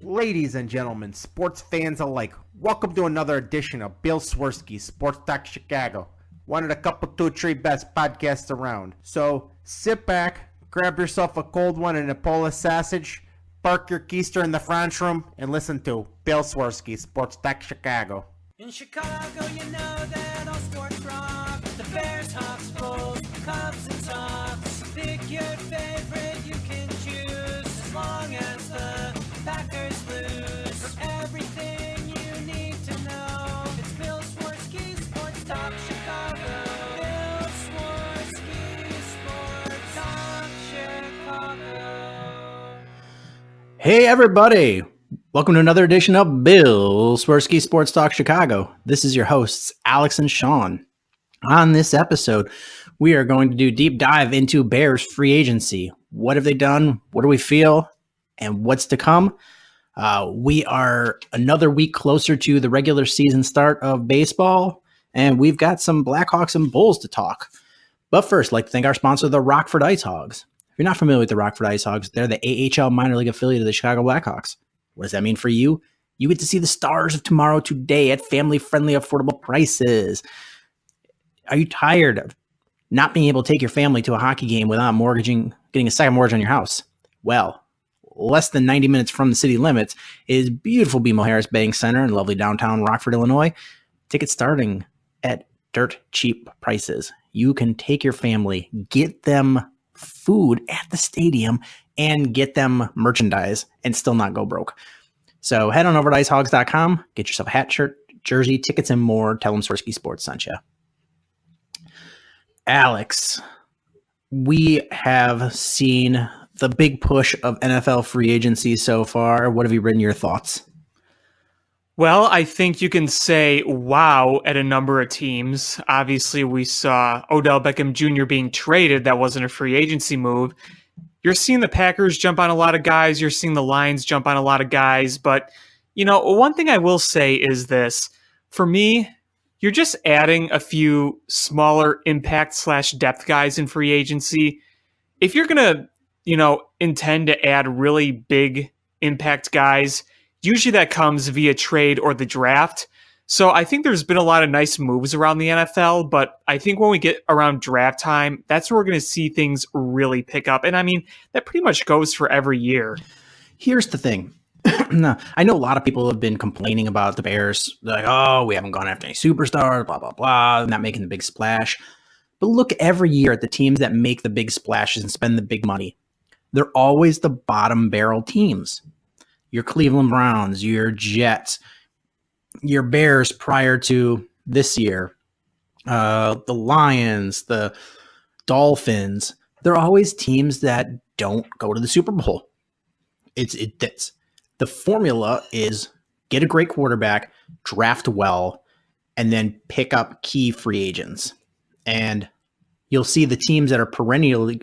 Ladies and gentlemen, sports fans alike, welcome to another edition of Bill Swirsky's Sports Talk Chicago, one of the couple, two, three best podcasts around. So sit back, grab yourself a cold one and a Polish sausage, park your keister in the French room, and listen to Bill Swirsky's Sports Talk Chicago. In Chicago, you know that all sports rock. The Bears, Hawks, Bulls, Cubs, and Sox. Pick your favorite, you can choose, as long as the Packers lose. For everything you need to know, it's Bill Swirsky's Sports Talk Chicago. Bill Swirsky's Sports Talk Chicago. Hey everybody! Welcome to another edition of Bill Swirsky Sports Talk Chicago. This is your hosts, Alex and Sean. On this episode, we are going to do deep dive into Bears free agency. What have they done? What do we feel? And what's to come? We are another week closer to the regular season start of baseball, and we've got some Blackhawks and Bulls to talk. But first, I'd like to thank our sponsor, the Rockford Ice Hogs. If you're not familiar with the Rockford Ice Hogs, they're the AHL minor league affiliate of the Chicago Blackhawks. What does that mean for you? You get to see the stars of tomorrow today at family-friendly, affordable prices. Are you tired of not being able to take your family to a hockey game without getting a second mortgage on your house? Well, less than 90 minutes from the city limits is beautiful BMO Harris Bank Center in lovely downtown Rockford, Illinois. Tickets starting at dirt cheap prices. You can take your family, get them food at the stadium, and get them merchandise and still not go broke. So head on over to icehogs.com, get yourself a hat, shirt, jersey, tickets, and more. Tell them Swirsky Sports sent you. Alex, we have seen the big push of NFL free agency so far. What have you written your thoughts? Well, I think you can say wow at a number of teams. Obviously, we saw Odell Beckham Jr. being traded. That wasn't a free agency move. You're seeing the Packers jump on a lot of guys. You're seeing the Lions jump on a lot of guys. But, one thing I will say is this. For me, you're just adding a few smaller impact/depth guys in free agency. If you're going to, intend to add really big impact guys, usually that comes via trade or the draft. So I think there's been a lot of nice moves around the NFL, but I think when we get around draft time, that's where we're going to see things really pick up. And I mean, that pretty much goes for every year. Here's the thing. No, I know a lot of people have been complaining about the Bears. They're like, oh, we haven't gone after any superstars, blah, blah, blah, not making the big splash. But look every year at the teams that make the big splashes and spend the big money. They're always the bottom barrel teams. Your Cleveland Browns, your Jets, your Bears prior to this year, the Lions, the Dolphins. They're always teams that don't go to the Super Bowl. It's the formula is get a great quarterback, draft well, and then pick up key free agents. And you'll see the teams that are perennially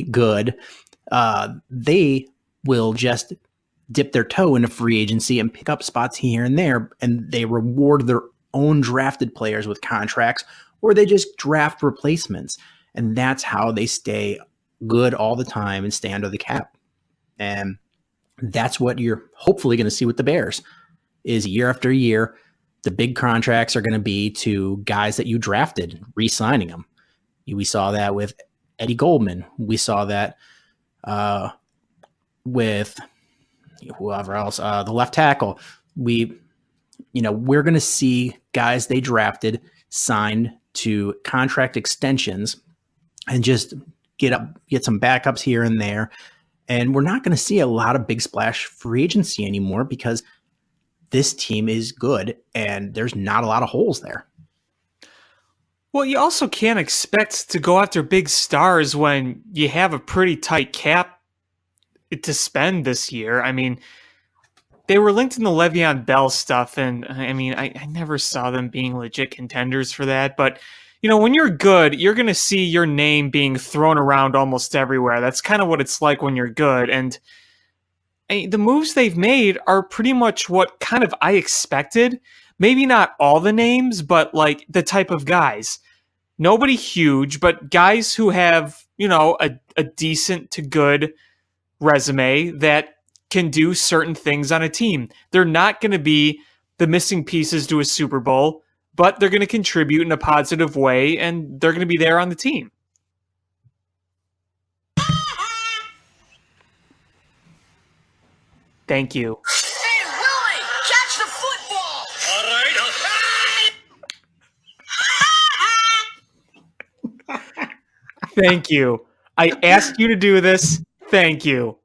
good. They will just dip their toe into free agency and pick up spots here and there, and they reward their own drafted players with contracts, or they just draft replacements. And that's how they stay good all the time and stay under the cap. And that's what you're hopefully going to see with the Bears is year after year. The big contracts are going to be to guys that you drafted, re-signing them. We saw that with Eddie Goldman. We saw that with whoever else, the left tackle. We're going to see guys they drafted signed to contract extensions and just get some backups here and there. And we're not going to see a lot of big splash free agency anymore because this team is good and there's not a lot of holes there. Well, you also can't expect to go after big stars when you have a pretty tight cap to spend this year. I mean, they were linked in the Le'Veon Bell stuff, and I mean, I never saw them being legit contenders for that. But, when you're good, you're going to see your name being thrown around almost everywhere. That's kind of what it's like when you're good. And the moves they've made are pretty much what kind of I expected. Maybe not all the names, but like the type of guys. Nobody huge, but guys who have, a decent to good resume that can do certain things on a team. They're not going to be the missing pieces to a Super Bowl, but they're going to contribute in a positive way, and they're going to be there on the team. Thank you. Hey, Willie, catch the football! All right. Thank you. I asked you to do this. Thank you.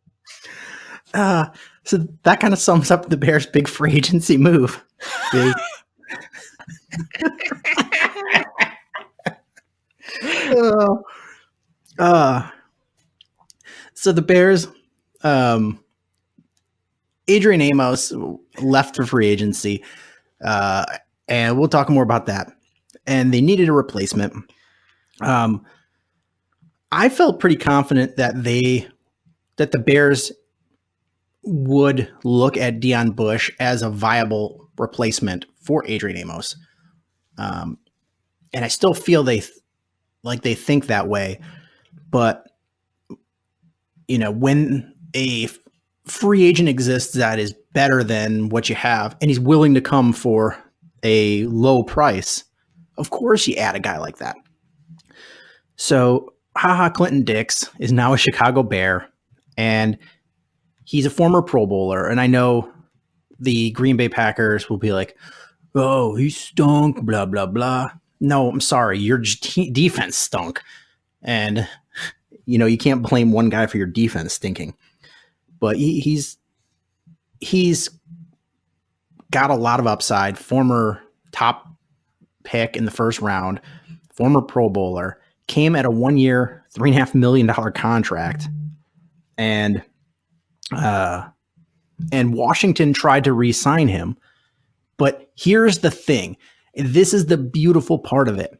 So that kind of sums up the Bears' big free agency move. They- so the Bears, Adrian Amos left for free agency, and we'll talk more about that. And they needed a replacement. I felt pretty confident that the Bears would look at Deion Bush as a viable replacement for Adrian Amos. And I still feel they think that way. But, when a free agent exists that is better than what you have, and he's willing to come for a low price, of course you add a guy like that. So, Clinton Dix is now a Chicago Bear, and he's a former Pro Bowler. And I know the Green Bay Packers will be like, oh, he stunk, blah, blah, blah. No, I'm sorry. Your defense stunk. And, you can't blame one guy for your defense stinking. But he's got a lot of upside. Former top pick in the first round, former Pro Bowler, came at a 1-year, $3.5 million contract. And Washington tried to re-sign him. But here's the thing. This is the beautiful part of it.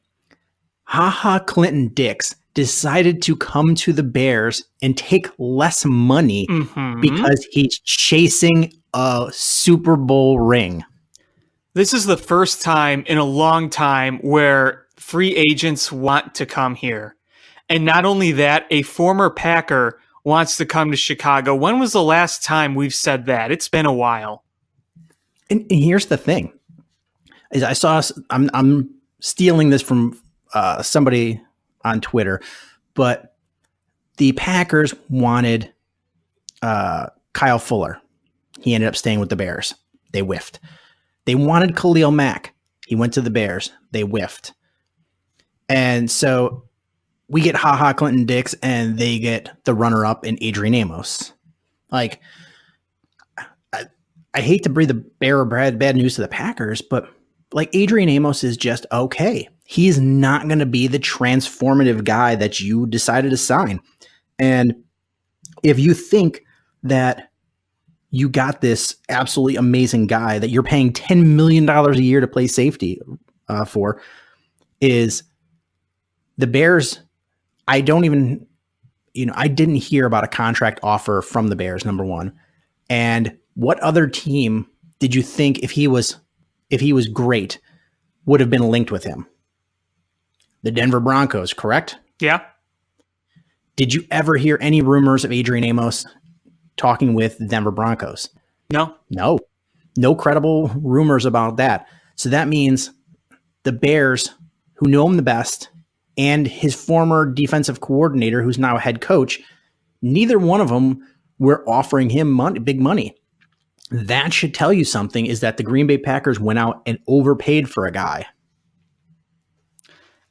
Clinton Dix decided to come to the Bears and take less money because he's chasing a Super Bowl ring. This is the first time in a long time where free agents want to come here. And not only that, a former Packer wants to come to Chicago. When was the last time we've said that? It's been a while. And here's the thing. Is I saw, I'm stealing this from somebody on Twitter, but the Packers wanted Kyle Fuller. He ended up staying with the Bears. They whiffed. They wanted Khalil Mack. He went to the Bears. They whiffed. And so we get Clinton Dix, and they get the runner-up in Adrian Amos. Like, I hate to breathe the bearer bad news to the Packers, but like Adrian Amos is just okay. He's not going to be the transformative guy that you decided to sign. And if you think that you got this absolutely amazing guy that you're paying $10 million a year to play safety for, is the Bears. I don't even, I didn't hear about a contract offer from the Bears, number one. And what other team did you think, if he was great, would have been linked with him? The Denver Broncos, correct? Yeah. Did you ever hear any rumors of Adrian Amos talking with the Denver Broncos? No. No credible rumors about that. So that means the Bears, who know him the best, and his former defensive coordinator, who's now a head coach, neither one of them were offering him big money. That should tell you something, is that the Green Bay Packers went out and overpaid for a guy.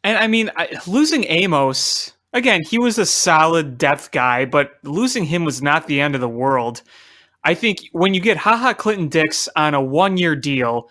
And I mean, losing Amos, again, he was a solid depth guy, but losing him was not the end of the world. I think when you get Clinton Dix on a 1-year deal,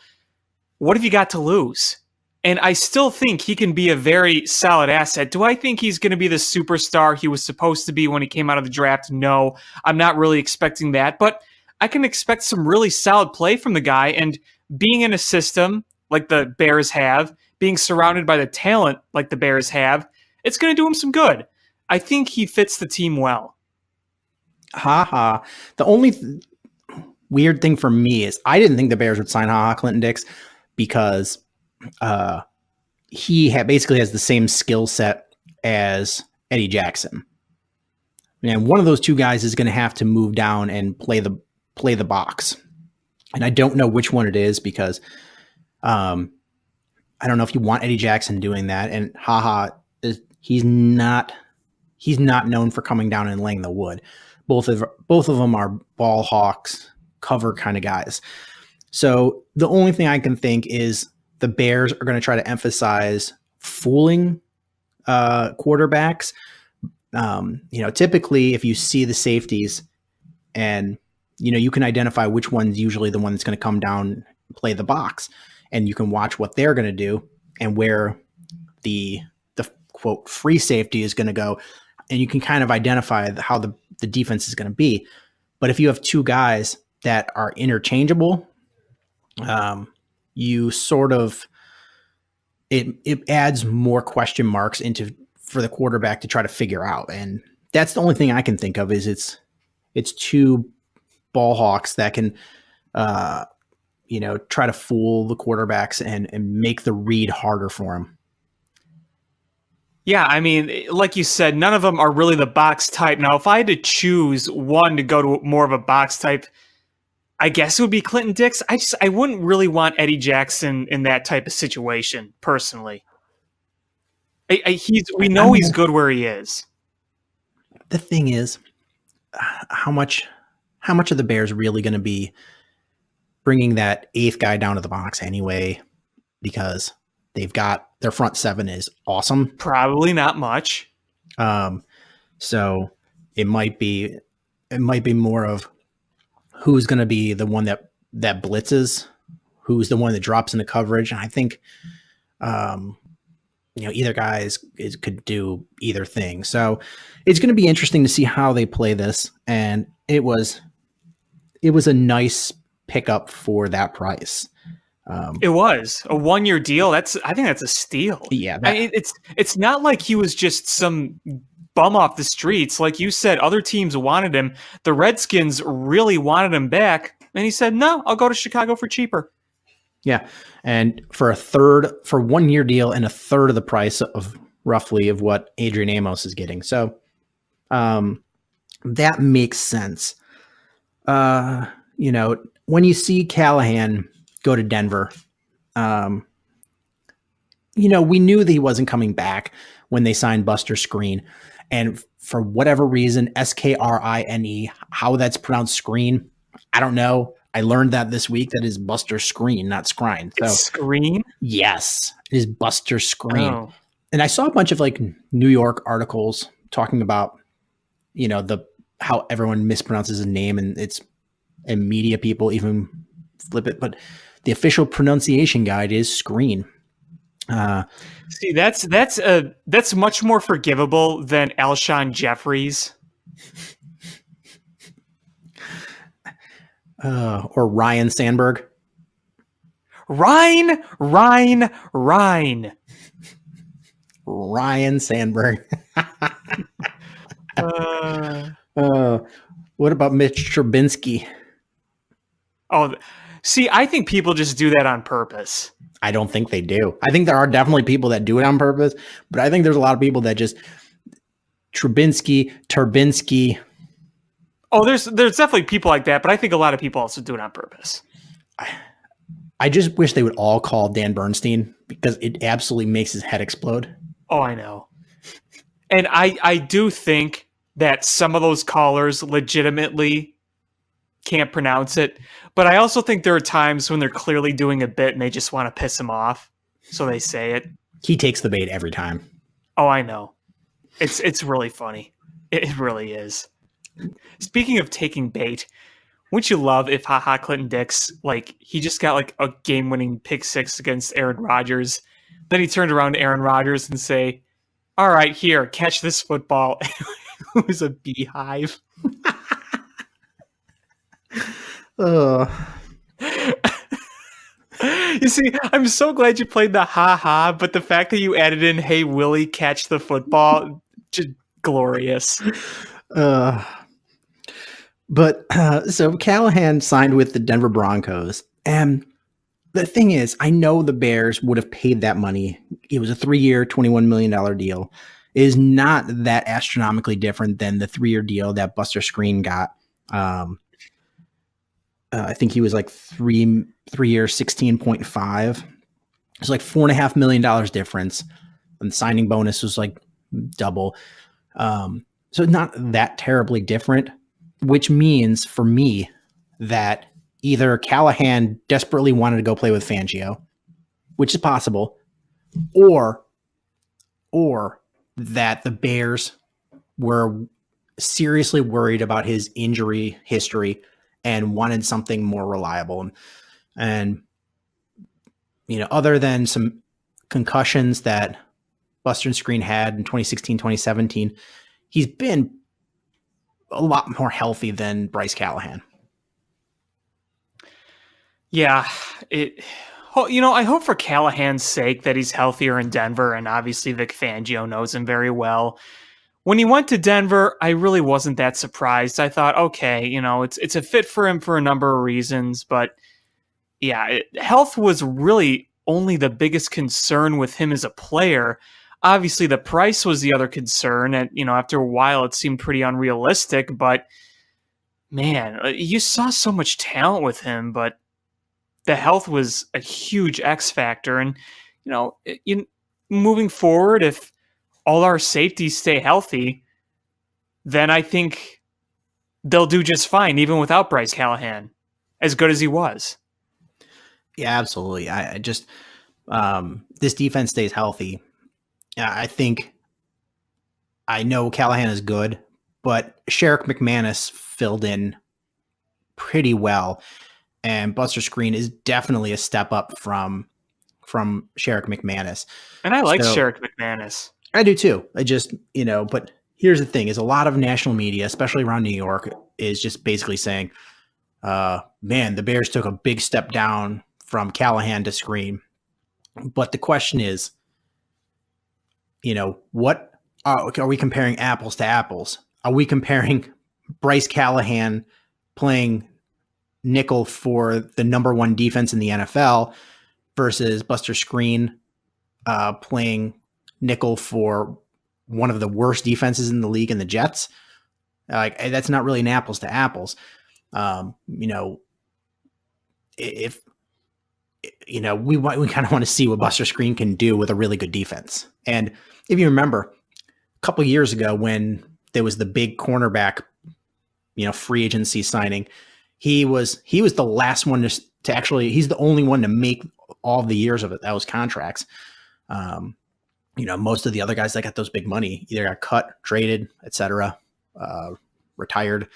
what have you got to lose? And I still think he can be a very solid asset. Do I think he's going to be the superstar he was supposed to be when he came out of the draft? No, I'm not really expecting that, but I can expect some really solid play from the guy, and being in a system like the Bears have, being surrounded by the talent like the Bears have, it's going to do him some good. I think he fits the team well. The only weird thing for me is I didn't think the Bears would sign Clinton Dix because he basically has the same skill set as Eddie Jackson. And one of those two guys is going to have to move down and play the box. And I don't know which one it is because I don't know if you want Eddie Jackson doing that. And he's not known for coming down and laying the wood. Both of them are ball hawks, cover kind of guys. So the only thing I can think is the Bears are going to try to emphasize fooling quarterbacks. Typically if you see the safeties and, you can identify which one's usually the one that's going to come down and play the box, and you can watch what they're going to do and where the quote free safety is going to go. And you can kind of identify how the defense is going to be. But if you have two guys that are interchangeable, you sort of, it adds more question marks for the quarterback to try to figure out. And that's the only thing I can think of is it's two ball hawks that can, try to fool the quarterbacks and make the read harder for them. Yeah, I mean, like you said, none of them are really the box type. Now, if I had to choose one to go to more of a box type, I guess it would be Clinton Dix. I wouldn't really want Eddie Jackson in that type of situation, personally. We know he's good where he is. The thing is, how much are the Bears really going to be bringing that eighth guy down to the box anyway? Because they've got their front seven is awesome. Probably not much. So it might be more of who's going to be the one that blitzes, who's the one that drops into coverage. And I think, either guy could do either thing. So it's going to be interesting to see how they play this. And it was a nice pickup for that price. It was a 1-year deal. I think that's a steal. Yeah. It's not like he was just some bum off the streets. Like you said, other teams wanted him. The Redskins really wanted him back. And he said, no, I'll go to Chicago for cheaper. Yeah. And for 1-year deal and a third of the price of roughly of what Adrian Amos is getting. So that makes sense. When you see Callahan go to Denver, we knew that he wasn't coming back when they signed Buster Skrine. And for whatever reason, Skrine, how that's pronounced Screen, I don't know. I learned that this week. That is Buster Skrine, not Skrine. So, Screen? Yes, it is Buster Skrine. Oh. And I saw a bunch of New York articles talking about, how everyone mispronounces his name, and media people even flip it. But the official pronunciation guide is Screen. See, that's much more forgivable than Alshon Jeffries. Or Ryan Sandberg. Ryan. Ryan Sandberg. What about Mitch Trubinsky? Oh, see, I think people just do that on purpose. I don't think they do. I think there are definitely people that do it on purpose, but I think there's a lot of people that just Turbinsky. Oh, there's definitely people like that, but I think a lot of people also do it on purpose. I just wish they would all call Dan Bernstein because it absolutely makes his head explode. Oh, I know. And I do think that some of those callers legitimately can't pronounce it, but I also think there are times when they're clearly doing a bit and they just want to piss him off, so they say it. He takes the bait every time. Oh, I know. It's really funny. It really is. Speaking of taking bait, wouldn't you love if Clinton Dix, he just got a game-winning pick six against Aaron Rodgers, then he turned around to Aaron Rodgers and say, all right, here, catch this football. It was a beehive. You see, I'm so glad you played the ha-ha, but the fact that you added in, hey, Willie, catch the football, just glorious. But so Callahan signed with the Denver Broncos, and the thing is, I know the Bears would have paid that money. It was a 3-year, $21 million deal. It is not that astronomically different than the 3-year deal that Buster Skrine got. I think he was like 3 years, 16.5. It's like $4.5 million difference. And the signing bonus was like double. So not that terribly different, which means for me that either Callahan desperately wanted to go play with Fangio, which is possible, or that the Bears were seriously worried about his injury history and wanted something more reliable. And other than some concussions that Buster Skrine had in 2016, 2017, he's been a lot more healthy than Bryce Callahan. Yeah, I hope for Callahan's sake that he's healthier in Denver, and obviously Vic Fangio knows him very well. When he went to Denver, I really wasn't that surprised. I thought, okay, it's a fit for him for a number of reasons, but yeah, health was really only the biggest concern with him as a player. Obviously, the price was the other concern, and after a while, it seemed pretty unrealistic. But man, you saw so much talent with him, but the health was a huge X factor. And moving forward, if all our safeties stay healthy, then I think they'll do just fine, even without Bryce Callahan, as good as he was. Yeah, absolutely. I just this defense stays healthy. I know Callahan is good, but Sherrick McManus filled in pretty well, and Buster Skrine is definitely a step up from Sherrick McManus. And I like Sherrick McManus. I do too. I just, but here's the thing is a lot of national media, especially around New York, is just basically saying, man, the Bears took a big step down from Callahan to Skrine. But the question is, what are we comparing apples to apples? Are we comparing Bryce Callahan playing nickel for the number one defense in the NFL versus Buster Skrine playing nickel for one of the worst defenses in the league in the Jets? That's not really an apples to apples. If we kind of want to see what Buster Skrine can do with a really good defense. And if you remember a couple of years ago when there was the big cornerback, free agency signing, he was the last one to actually, he's the only one to make all the years of those contracts. Most of the other guys that got those big money either got cut, traded, etc., retired.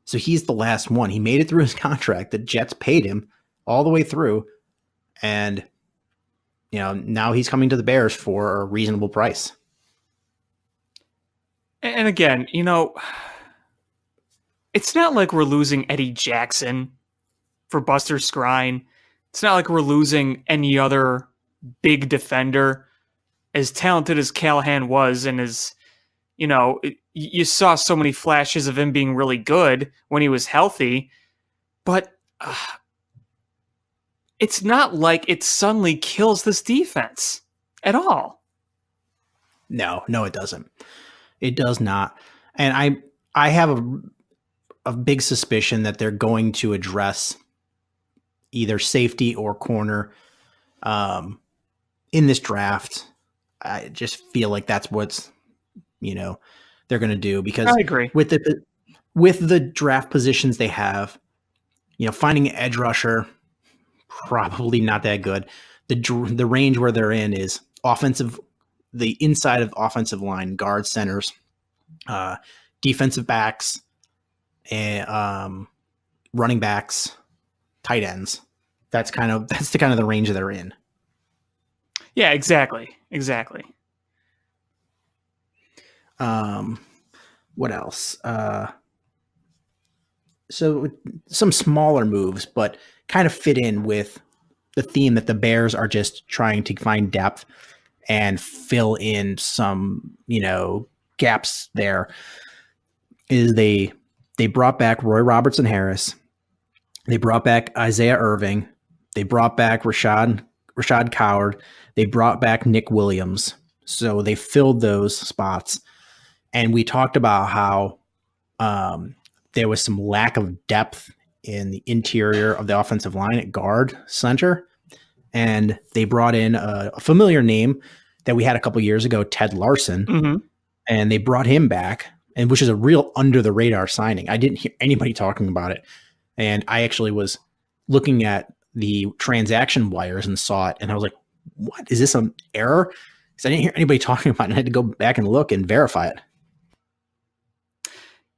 So he's the last one. He made it through his contract. The Jets paid him all the way through. And, now he's coming to the Bears for a reasonable price. And again, it's not like we're losing Eddie Jackson for Buster Skrine. It's not like we're losing any other big defender. As talented as Callahan was, and as, you saw so many flashes of him being really good when he was healthy, but it's not like it suddenly kills this defense at all. No, it doesn't. It does not. And I have a big suspicion that they're going to address either safety or corner in this draft. I just feel like that's what's, they're going to do, because I agree with the draft positions they have, finding an edge rusher, probably not that good. The range where they're in is the inside of offensive line, guard, centers, defensive backs, and running backs, tight ends. That's the kind of the range they're in. Yeah, exactly. What else? So some smaller moves, but kind of fit in with the theme that the Bears are just trying to find depth and fill in some, gaps there. Is they brought back Roy Robertson Harris. They brought back Isaiah Irving. They brought back Rashad Coward. They brought back Nick Williams. So they filled those spots. And we talked about how there was some lack of depth in the interior of the offensive line at guard center. And they brought in a familiar name that we had a couple years ago, Ted Larson. Mm-hmm. And they brought him back, and which is a real under the radar signing. I didn't hear anybody talking about it. And I actually was looking at the transaction wires and saw it. And I was like, what? Is this an error? Because I didn't hear anybody talking about it. And I had to go back and look and verify it.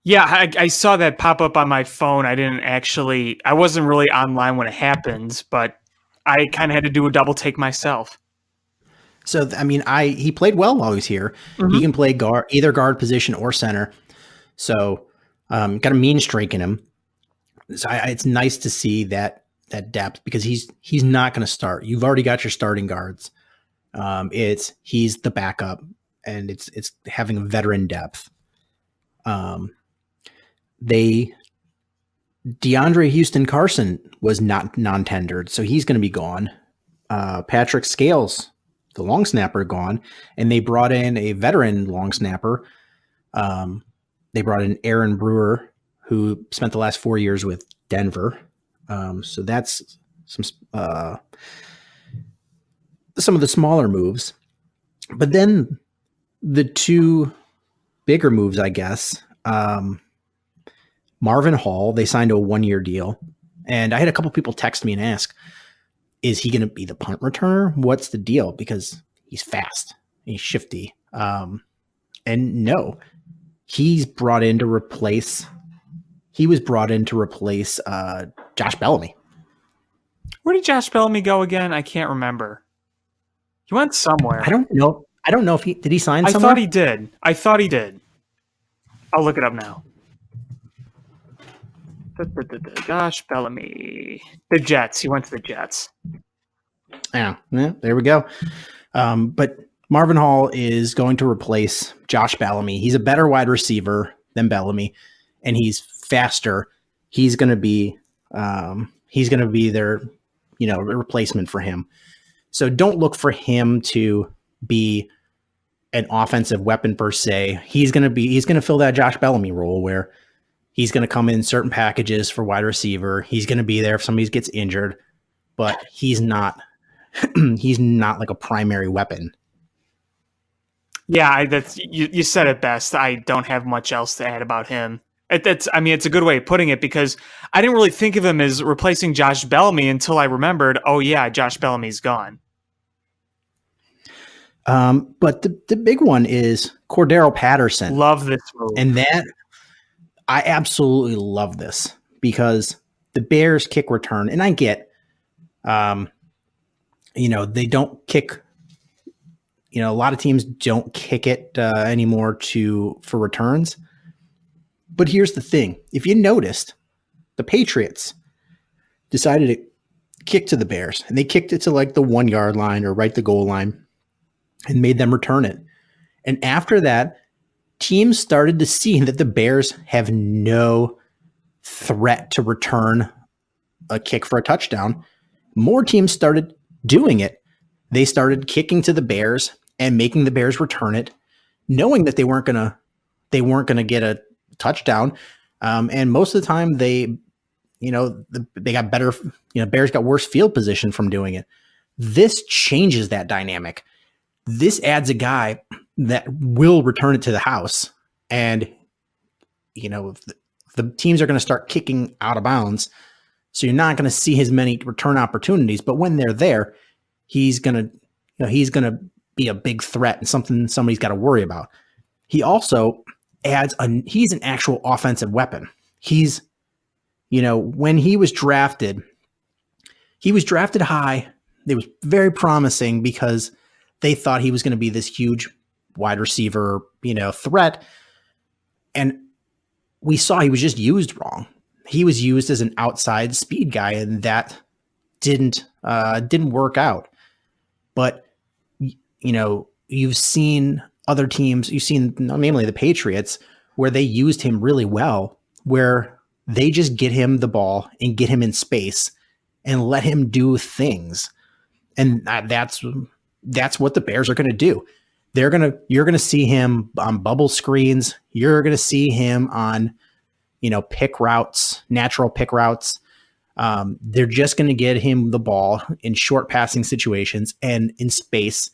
Yeah, I saw that pop up on my phone. I wasn't really online when it happened, but I kind of had to do a double take myself. So, I mean, he played well while he was here. Mm-hmm. He can play either guard position or center. So, got a mean streak in him. So it's nice to see that depth because he's not going to start. You've already got your starting guards. He's the backup, and it's having a veteran depth. DeAndre Houston Carson was not non-tendered, so he's going to be gone. Patrick Scales, the long snapper, gone, and they brought in a veteran long snapper. They brought in Aaron Brewer, who spent the last 4 years with Denver. So that's some of the smaller moves. But then the two bigger moves, I guess. Marvin Hall, they signed a 1-year deal. And I had a couple people text me and ask, is he going to be the punt returner? What's the deal? Because he's fast. He's shifty. And no, he was brought in to replace Josh Bellamy. Where did Josh Bellamy go again? I can't remember. He went somewhere. I don't know if did he sign somewhere? I thought he did. I'll look it up now. Josh Bellamy. The Jets. He went to the Jets. Yeah, there we go. But Marvin Hall is going to replace Josh Bellamy. He's a better wide receiver than Bellamy, and he's faster. He's going to be their, replacement for him. So don't look for him to be an offensive weapon per se. He's going to fill that Josh Bellamy role where he's going to come in certain packages for wide receiver. He's going to be there if somebody gets injured, but he's not like a primary weapon. Yeah, you said it best. I don't have much else to add about him. It's a good way of putting it because I didn't really think of him as replacing Josh Bellamy until I remembered, oh yeah, Josh Bellamy's gone. But the big one is Cordero Patterson. Love this move. And that I absolutely love this because the Bears kick return, and I get, they don't kick. A lot of teams don't kick it anymore for returns. But here's the thing. If you noticed, the Patriots decided to kick to the Bears, and they kicked it to like the 1 yard line or right the goal line and made them return it. And after that, teams started to see that the Bears have no threat to return a kick for a touchdown. More teams started doing it. They started kicking to the Bears and making the Bears return it, knowing that they weren't gonna get a touchdown. And most of the time they got better, Bears got worse field position from doing it. This changes that dynamic. This adds a guy that will return it to the house. And, the teams are going to start kicking out of bounds. So you're not going to see as many return opportunities, but when they're there, he's going to be a big threat and somebody's got to worry about. He also he's an actual offensive weapon. He's, when he was drafted high. It was very promising because they thought he was going to be this huge wide receiver, threat. And we saw he was just used wrong. He was used as an outside speed guy, and that didn't work out. But, you've seen other teams, namely the Patriots, where they used him really well, where they just get him the ball and get him in space, and let him do things. And that's what the Bears are going to do. You're going to see him on bubble screens. You're going to see him on, pick routes, natural pick routes. They're just going to get him the ball in short passing situations and in space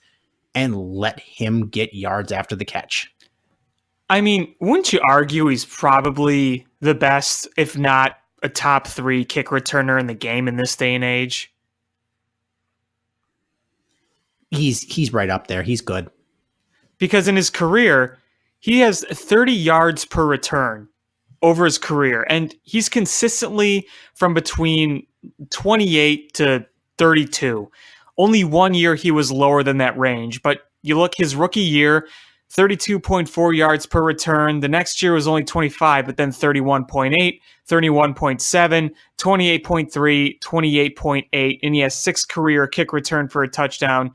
and let him get yards after the catch. I mean, wouldn't you argue he's probably the best, if not a top 3 kick returner in the game in this day and age? He's right up there. He's good. Because in his career, he has 30 yards per return over his career. And he's consistently from between 28 to 32. Only 1 year he was lower than that range. But you look, his rookie year, 32.4 yards per return. The next year was only 25, but then 31.8, 31.7, 28.3, 28.8. And he has 6 career kick return for a touchdown.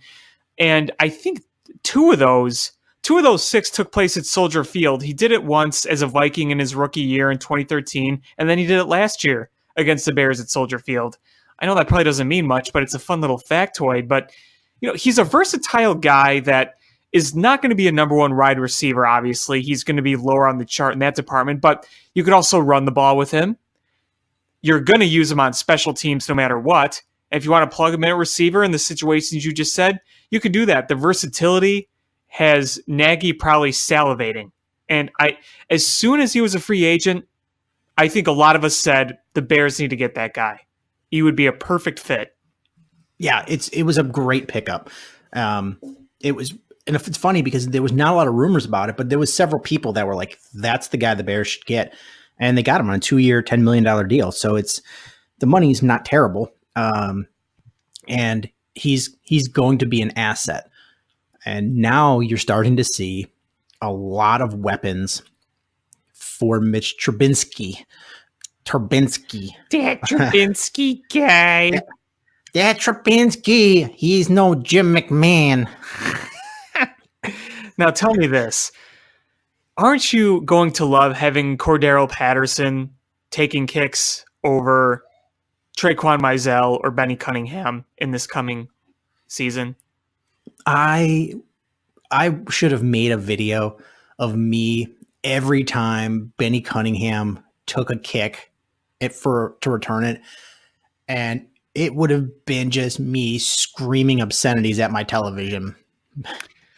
And I think two of those 6 took place at Soldier Field. He did it once as a Viking in his rookie year in 2013, and then he did it last year against the Bears at Soldier Field. I know that probably doesn't mean much, but it's a fun little factoid. But he's a versatile guy that is not going to be a number 1 wide receiver, obviously. He's going to be lower on the chart in that department, but you could also run the ball with him. You're going to use him on special teams no matter what. And if you want to plug him in at receiver in the situations you just said, you can do that. The versatility has Nagy probably salivating. And as soon as he was a free agent, I think a lot of us said the Bears need to get that guy. He would be a perfect fit. Yeah, it was a great pickup. It was, and it's funny because there was not a lot of rumors about it, but there was several people that were like, that's the guy the Bears should get. And they got him on a 2-year, $10 million deal. So the money's not terrible. And he's going to be an asset. And now you're starting to see a lot of weapons for Mitch Trubinsky. That Trubinsky guy. That Trubinsky. He's no Jim McMahon. Now tell me this. Aren't you going to love having Cordero Patterson taking kicks over Traquan Mizell or Benny Cunningham in this coming season? I should have made a video of me every time Benny Cunningham took a kick to return it, and it would have been just me screaming obscenities at my television.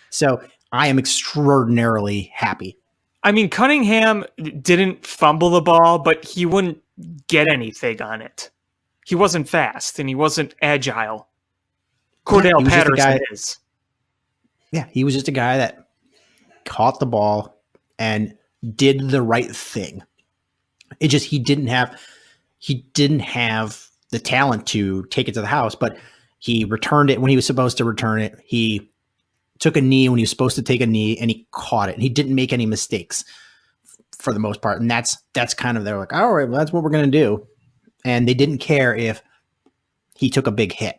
So I am extraordinarily happy. I mean, Cunningham didn't fumble the ball, but he wouldn't get anything on it. He wasn't fast, and he wasn't agile. Cordell Patterson is. Yeah, he was just a guy that caught the ball and did the right thing. It just he didn't have the talent to take it to the house, but he returned it when he was supposed to return it. He took a knee when he was supposed to take a knee, and he caught it. And he didn't make any mistakes for the most part. And that's kind of, they're like, all right, well, that's what we're going to do. And they didn't care if he took a big hit.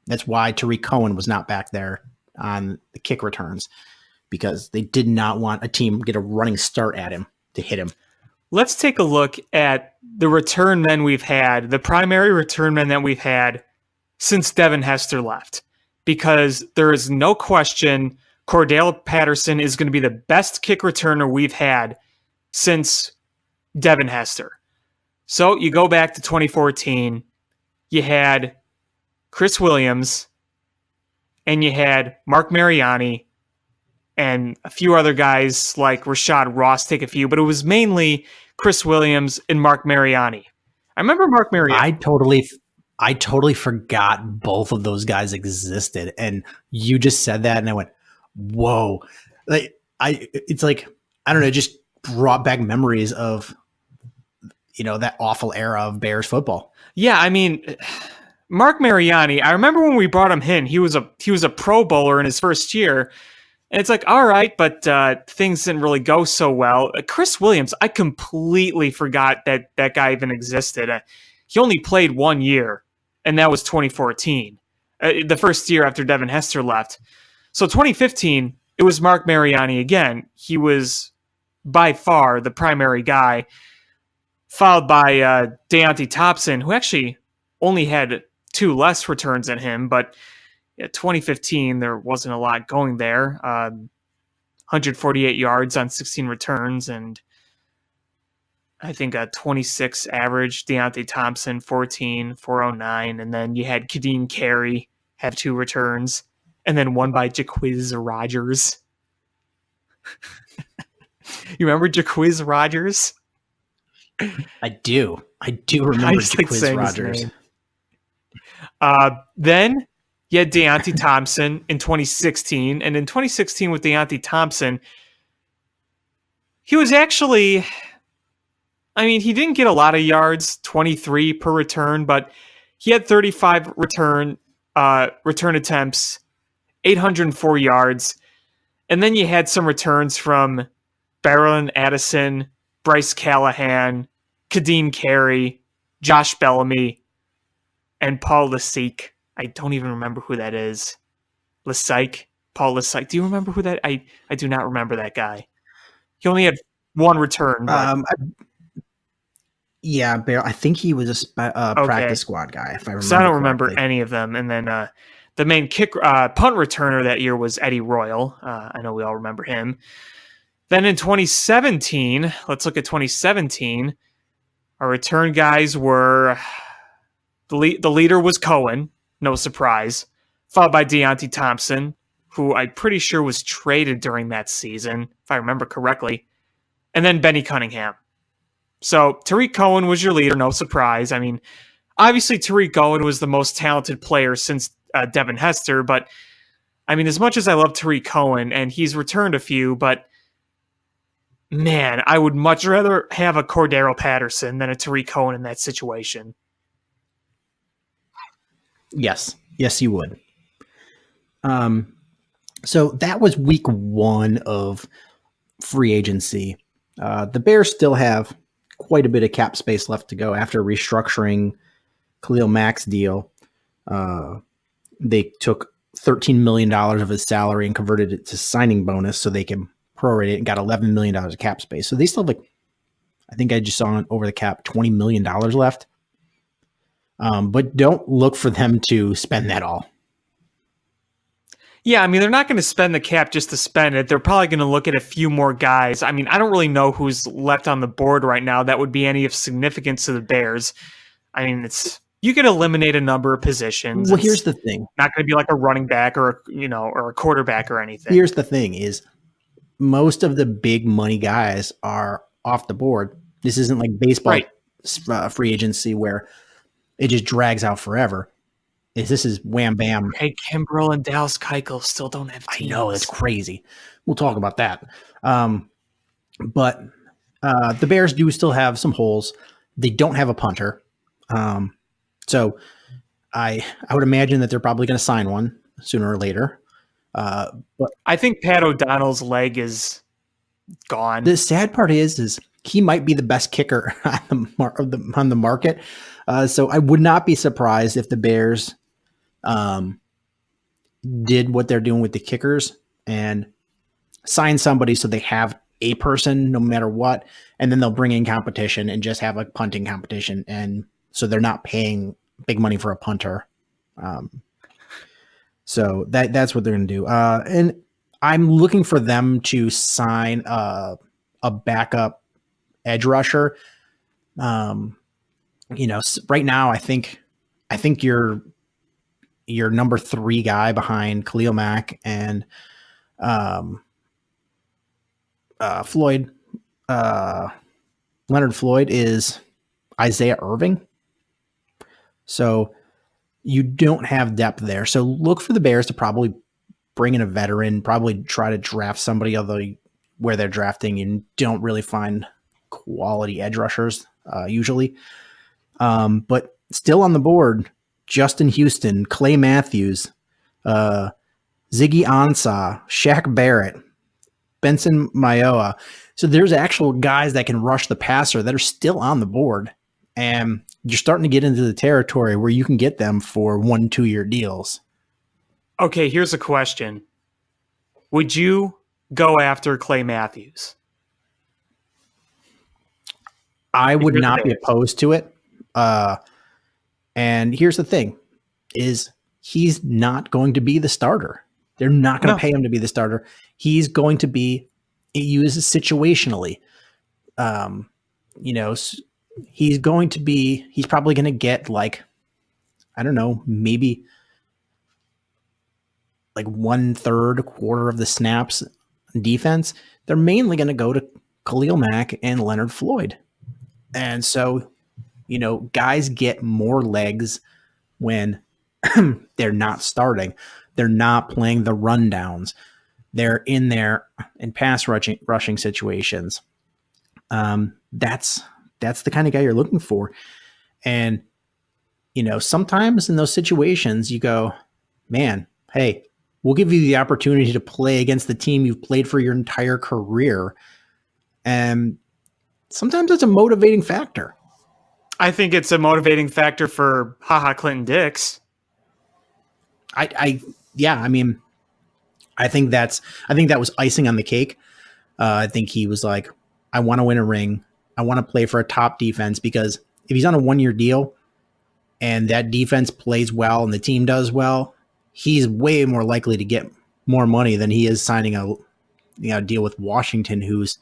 That's why Tariq Cohen was not back there on the kick returns, because they did not want a team get a running start at him to hit him. Let's take a look at the return men we've had, the primary return men that we've had since Devin Hester left, because there is no question Cordell Patterson is going to be the best kick returner we've had since Devin Hester. So you go back to 2014, you had Chris Williams, and you had Mark Mariani, and a few other guys like Rashad Ross take a few, but it was mainly Chris Williams and Mark Mariani. I remember Mark Mariani. I totally forgot both of those guys existed, and you just said that, and I went, "Whoa!" It's like, I don't know, it just brought back memories of that awful era of Bears football. Yeah, I mean, Mark Mariani. I remember when we brought him in, he was a Pro Bowler in his first year. And it's like, all right, but things didn't really go so well. Chris Williams, I completely forgot that guy even existed. He only played 1 year, and that was 2014, the first year after Devin Hester left. So 2015, it was Mark Mariani again. He was by far the primary guy, followed by Deontay Thompson, who actually only had 2 less returns than him, but 2015, there wasn't a lot going there. 148 yards on 16 returns, and I think a 26 average. Deontay Thompson, 14, 409, and then you had Kadeen Carey have 2 returns, and then one by Jaquiz Rogers. You remember Jaquiz Rogers? I do remember Jaquiz saying his Rogers. name. Then you had Deontay Thompson in 2016, and in 2016 with Deontay Thompson, he was actually, he didn't get a lot of yards, 23 per return, but he had 35 return attempts, 804 yards, and then you had some returns from Barron Addison, Bryce Callahan, Kadeen Carey, Josh Bellamy, and Paul Lasik. I don't even remember who that is. Paul Lasik. Do you remember who that? I do not remember that guy. He only had 1 return. But... I think he was a practice squad guy, if I remember. So I don't remember correctly. any of them. And then the main punt returner that year was Eddie Royal. I know we all remember him. Then in 2017, let's look at 2017. Our return guys were the leader was Cohen, no surprise, followed by Deontay Thompson, who I'm pretty sure was traded during that season, if I remember correctly, and then Benny Cunningham. So Tariq Cohen was your leader, no surprise. Obviously Tariq Cohen was the most talented player since Devin Hester, but as much as I love Tariq Cohen, and he's returned a few, but man, I would much rather have a Cordero Patterson than a Tariq Cohen in that situation. Yes, you would. So that was week 1 of free agency. The Bears still have quite a bit of cap space left to go after restructuring Khalil Mack's deal. They took $13 million of his salary and converted it to signing bonus so they can prorate it and got $11 million of cap space. So they still have, I think I just saw over the cap, $20 million left. But don't look for them to spend that all. Yeah, they're not going to spend the cap just to spend it. They're probably going to look at a few more guys. I don't really know who's left on the board right now that would be any of significance to the Bears. You can eliminate a number of positions. Well, here's the thing. Not going to be like a running back or a quarterback or anything. Here's the thing is most of the big money guys are off the board. This isn't like baseball free agency where it just drags out forever. This is wham bam. Hey, Kimbrel and Dallas Keuchel still don't have teams. I know, that's crazy. We'll talk about that. But the Bears do still have some holes. They don't have a punter. So I would imagine that they're probably going to sign one sooner or later. But I think Pat O'Donnell's leg is gone. The sad part is he might be the best kicker on the market. So I would not be surprised if the Bears did what they're doing with the kickers and sign somebody so they have a person no matter what, and then they'll bring in competition and just have a punting competition, and so they're not paying big money for a punter. So that's what they're going to do. And I'm looking for them to sign a backup edge rusher. Right now, I think your number 3 guy behind Khalil Mack and Leonard Floyd is Isaiah Irving. So you don't have depth there. So look for the Bears to probably bring in a veteran, probably try to draft somebody, although where they're drafting, you don't really find quality edge rushers usually. But still on the board, Justin Houston, Clay Matthews, Ziggy Ansah, Shaq Barrett, Benson Mayowa. So there's actual guys that can rush the passer that are still on the board. And you're starting to get into the territory where you can get them for 1-2 year deals. Okay, here's a question. Would you go after Clay Matthews? I would not be opposed to it. And here's the thing. is he's not going to be the starter. They're not going to pay him to be the starter. He's going to be used situationally. He's probably going to get like, I don't know, maybe like 1/3, a quarter of the snaps defense. They're mainly going to go to Khalil Mack and Leonard Floyd. And so, guys get more legs when they're not starting. They're not playing the rundowns. They're in there in pass rushing situations. That's the kind of guy you're looking for. And, sometimes in those situations you go, man, hey, we'll give you the opportunity to play against the team you've played for your entire career. And sometimes it's a motivating factor. I think it's a motivating factor for Clinton Dix. I think that was icing on the cake. I think he was like, I want to win a ring. I want to play for a top defense, because if he's on a 1-year deal and that defense plays well and the team does well, he's way more likely to get more money than he is signing a deal with Washington, who's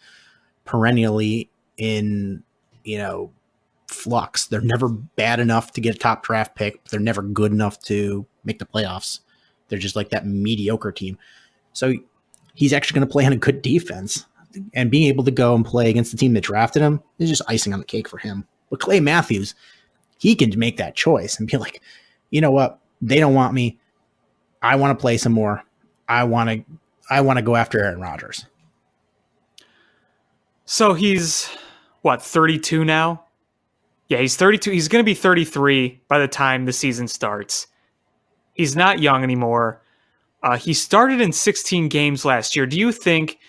perennially in, flux. They're never bad enough to get a top draft pick. They're never good enough to make the playoffs. They're just like that mediocre team. So he's actually going to play on a good defense, and being able to go and play against the team that drafted him is just icing on the cake for him. But Clay Matthews, he can make that choice and be like, you know what? They don't want me. I want to play some more. I want to go after Aaron Rodgers. So he's 32 now? Yeah, he's 32. He's going to be 33 by the time the season starts. He's not young anymore. He started in 16 games last year. Do you think,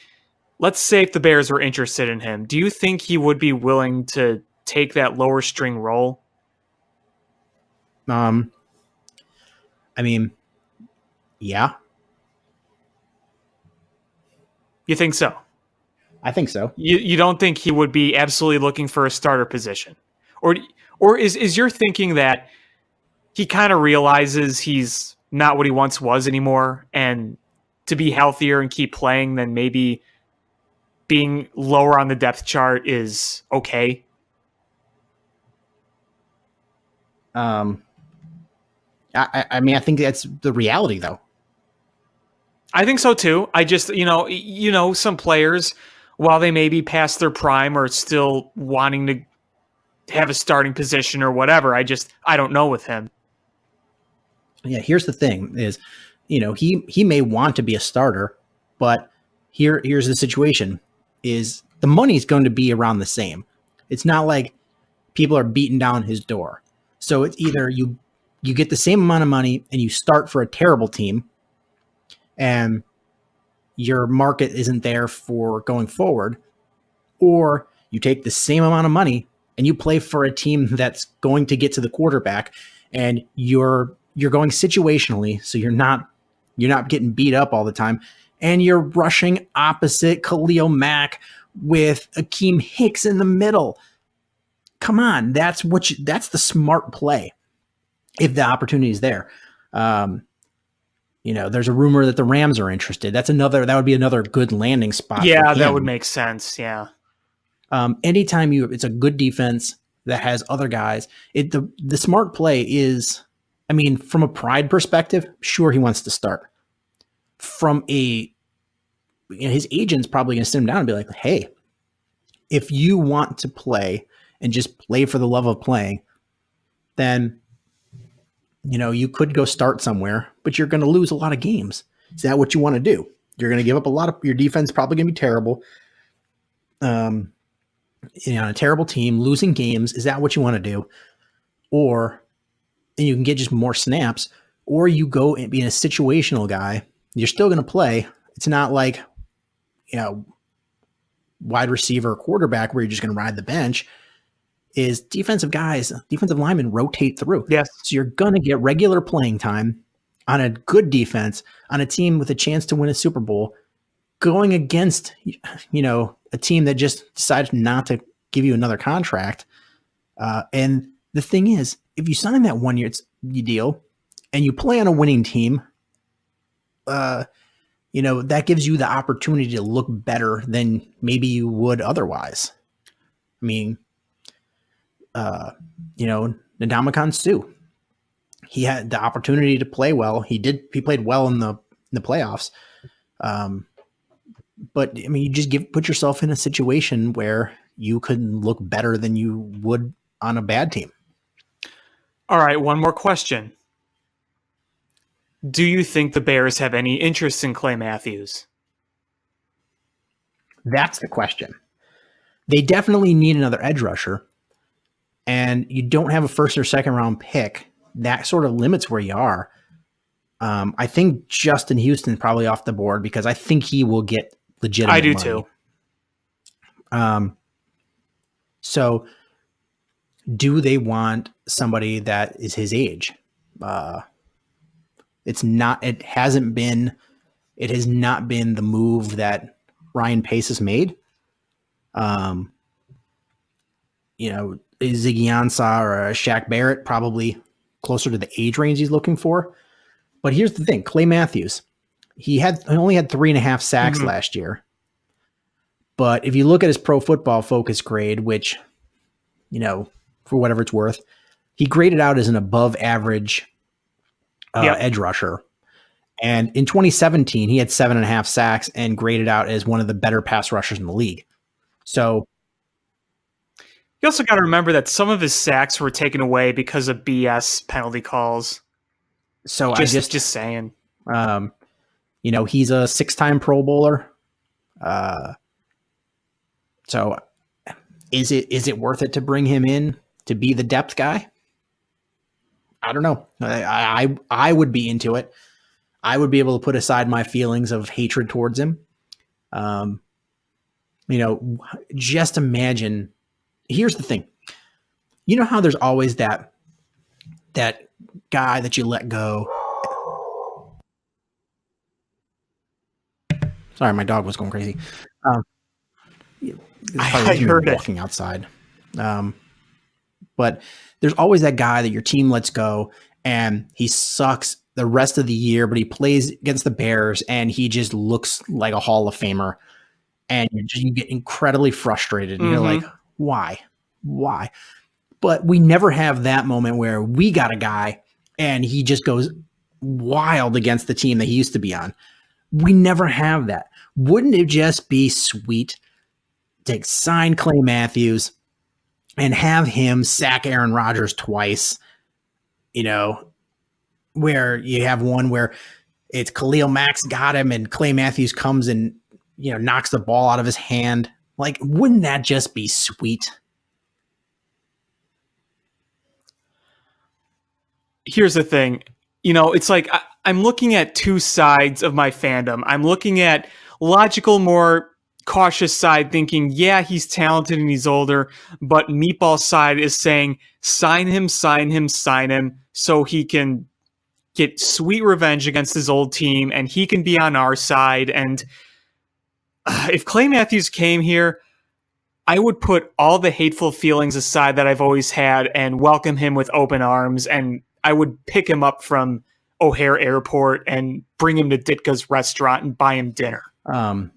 let's say if the Bears were interested in him, do you think he would be willing to take that lower string role? Yeah. You think so? I think so. You don't think he would be absolutely looking for a starter position? Or is your thinking that he kind of realizes he's not what he once was anymore, and to be healthier and keep playing, then maybe being lower on the depth chart is okay? I think that's the reality, though. I think so too. I just, some players, while they may be past their prime or still wanting to have a starting position or whatever, I don't know with him. Yeah, here's the thing is, he may want to be a starter, but here's the situation is the money's going to be around the same. It's not like people are beating down his door. So it's either you get the same amount of money and you start for a terrible team and your market isn't there for going forward, or you take the same amount of money and you play for a team that's going to get to the quarterback, and you're going situationally, so you're not getting beat up all the time, and you're rushing opposite Khalil Mack with Akeem Hicks in the middle. Come on, that's the smart play if the opportunity is there. There's a rumor that the Rams are interested. that would be another good landing spot. Yeah, that would make sense. Yeah. Anytime it's a good defense that has other guys, the smart play is, from a pride perspective, sure, he wants to start. From his agent's probably going to sit him down and be like, hey, if you want to play and just play for the love of playing, then, you could go start somewhere, but you're going to lose a lot of games. Is that what you want to do? You're going to give up a lot of your defense, probably going to be terrible. On a terrible team, losing games. Is that what you want to do? Or you can get just more snaps, or you go and be a situational guy. You're still going to play. It's not like, wide receiver or quarterback where you're just going to ride the bench. Is defensive linemen rotate through. Yes. So you're going to get regular playing time on a good defense, on a team with a chance to win a Super Bowl, going against, a team that just decided not to give you another contract. And the thing is, if you sign that 1 year deal and you play on a winning team, that gives you the opportunity to look better than maybe you would otherwise. I mean, Ndamukong Suh, he had the opportunity to play well. He played well in the playoffs. But I mean, you just put yourself in a situation where you could look better than you would on a bad team. All right, one more question. Do you think the Bears have any interest in Clay Matthews? That's the question. They definitely need another edge rusher, and you don't have a first or second round pick. That sort of limits where you are. I think Justin Houston probably off the board because I think he will get legitimate I do money. too. So do they want somebody that is his age? It has not been the move that Ryan Pace has made. Is Ziggy Ansah or Shaq Barrett probably closer to the age range he's looking for? But here's the thing, Clay Matthews, he only had 3.5 sacks last year. But if you look at his Pro Football Focus grade, which, for whatever it's worth, he graded out as an above average edge rusher. And in 2017, he had 7.5 sacks and graded out as one of the better pass rushers in the league. So you also got to remember that some of his sacks were taken away because of BS penalty calls. So just saying. He's a 6-time Pro Bowler. So is it worth it to bring him in to be the depth guy? I don't know. I would be into it. I would be able to put aside my feelings of hatred towards him. Just imagine. Here's the thing. You know how there's always that guy that you let go. Sorry, my dog was going crazy. I heard walking outside. But there's always that guy that your team lets go and he sucks the rest of the year, but he plays against the Bears and he just looks like a Hall of Famer. And you get incredibly frustrated. And you're like, why? But we never have that moment where we got a guy and he just goes wild against the team that he used to be on. We never have that. Wouldn't it just be sweet to sign Clay Matthews and have him sack Aaron Rodgers twice? Where you have one where it's Khalil Mack's got him and Clay Matthews comes and, knocks the ball out of his hand. Like, wouldn't that just be sweet? Here's the thing. It's like I'm looking at two sides of my fandom. I'm looking at logical, more cautious side thinking, yeah, he's talented and he's older, but Meatball side is saying, sign him so he can get sweet revenge against his old team and he can be on our side. And if Clay Matthews came here, I would put all the hateful feelings aside that I've always had and welcome him with open arms. And I would pick him up from O'Hare Airport and bring him to Ditka's restaurant and buy him dinner. I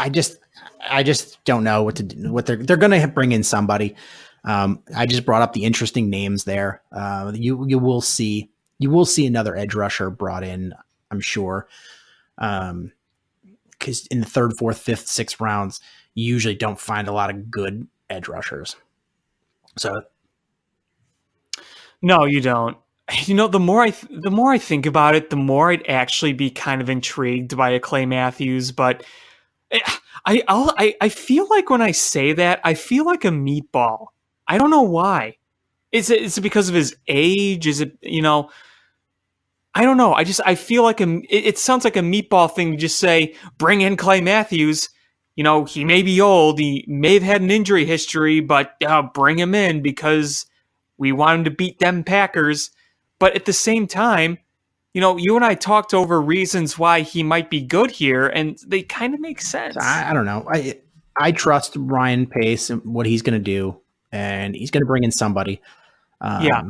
just don't know what to do. They're going to bring in somebody. I just brought up the interesting names there. You will see another edge rusher brought in, I'm sure. Because in the 3rd, 4th, 5th, 6th rounds, you usually don't find a lot of good edge rushers. So, no, you don't. The more I think about it, the more I'd actually be kind of intrigued by a Clay Matthews. But I feel like when I say that, I feel like a meatball. I don't know why. Is it because of his age? Is it, I don't know. I feel like it sounds like a meatball thing to just say, bring in Clay Matthews. He may be old. He may have had an injury history, but bring him in because we want him to beat them Packers. But at the same time, you and I talked over reasons why he might be good here, and they kind of make sense. I don't know. I trust Ryan Pace and what he's going to do, and he's going to bring in somebody. Yeah.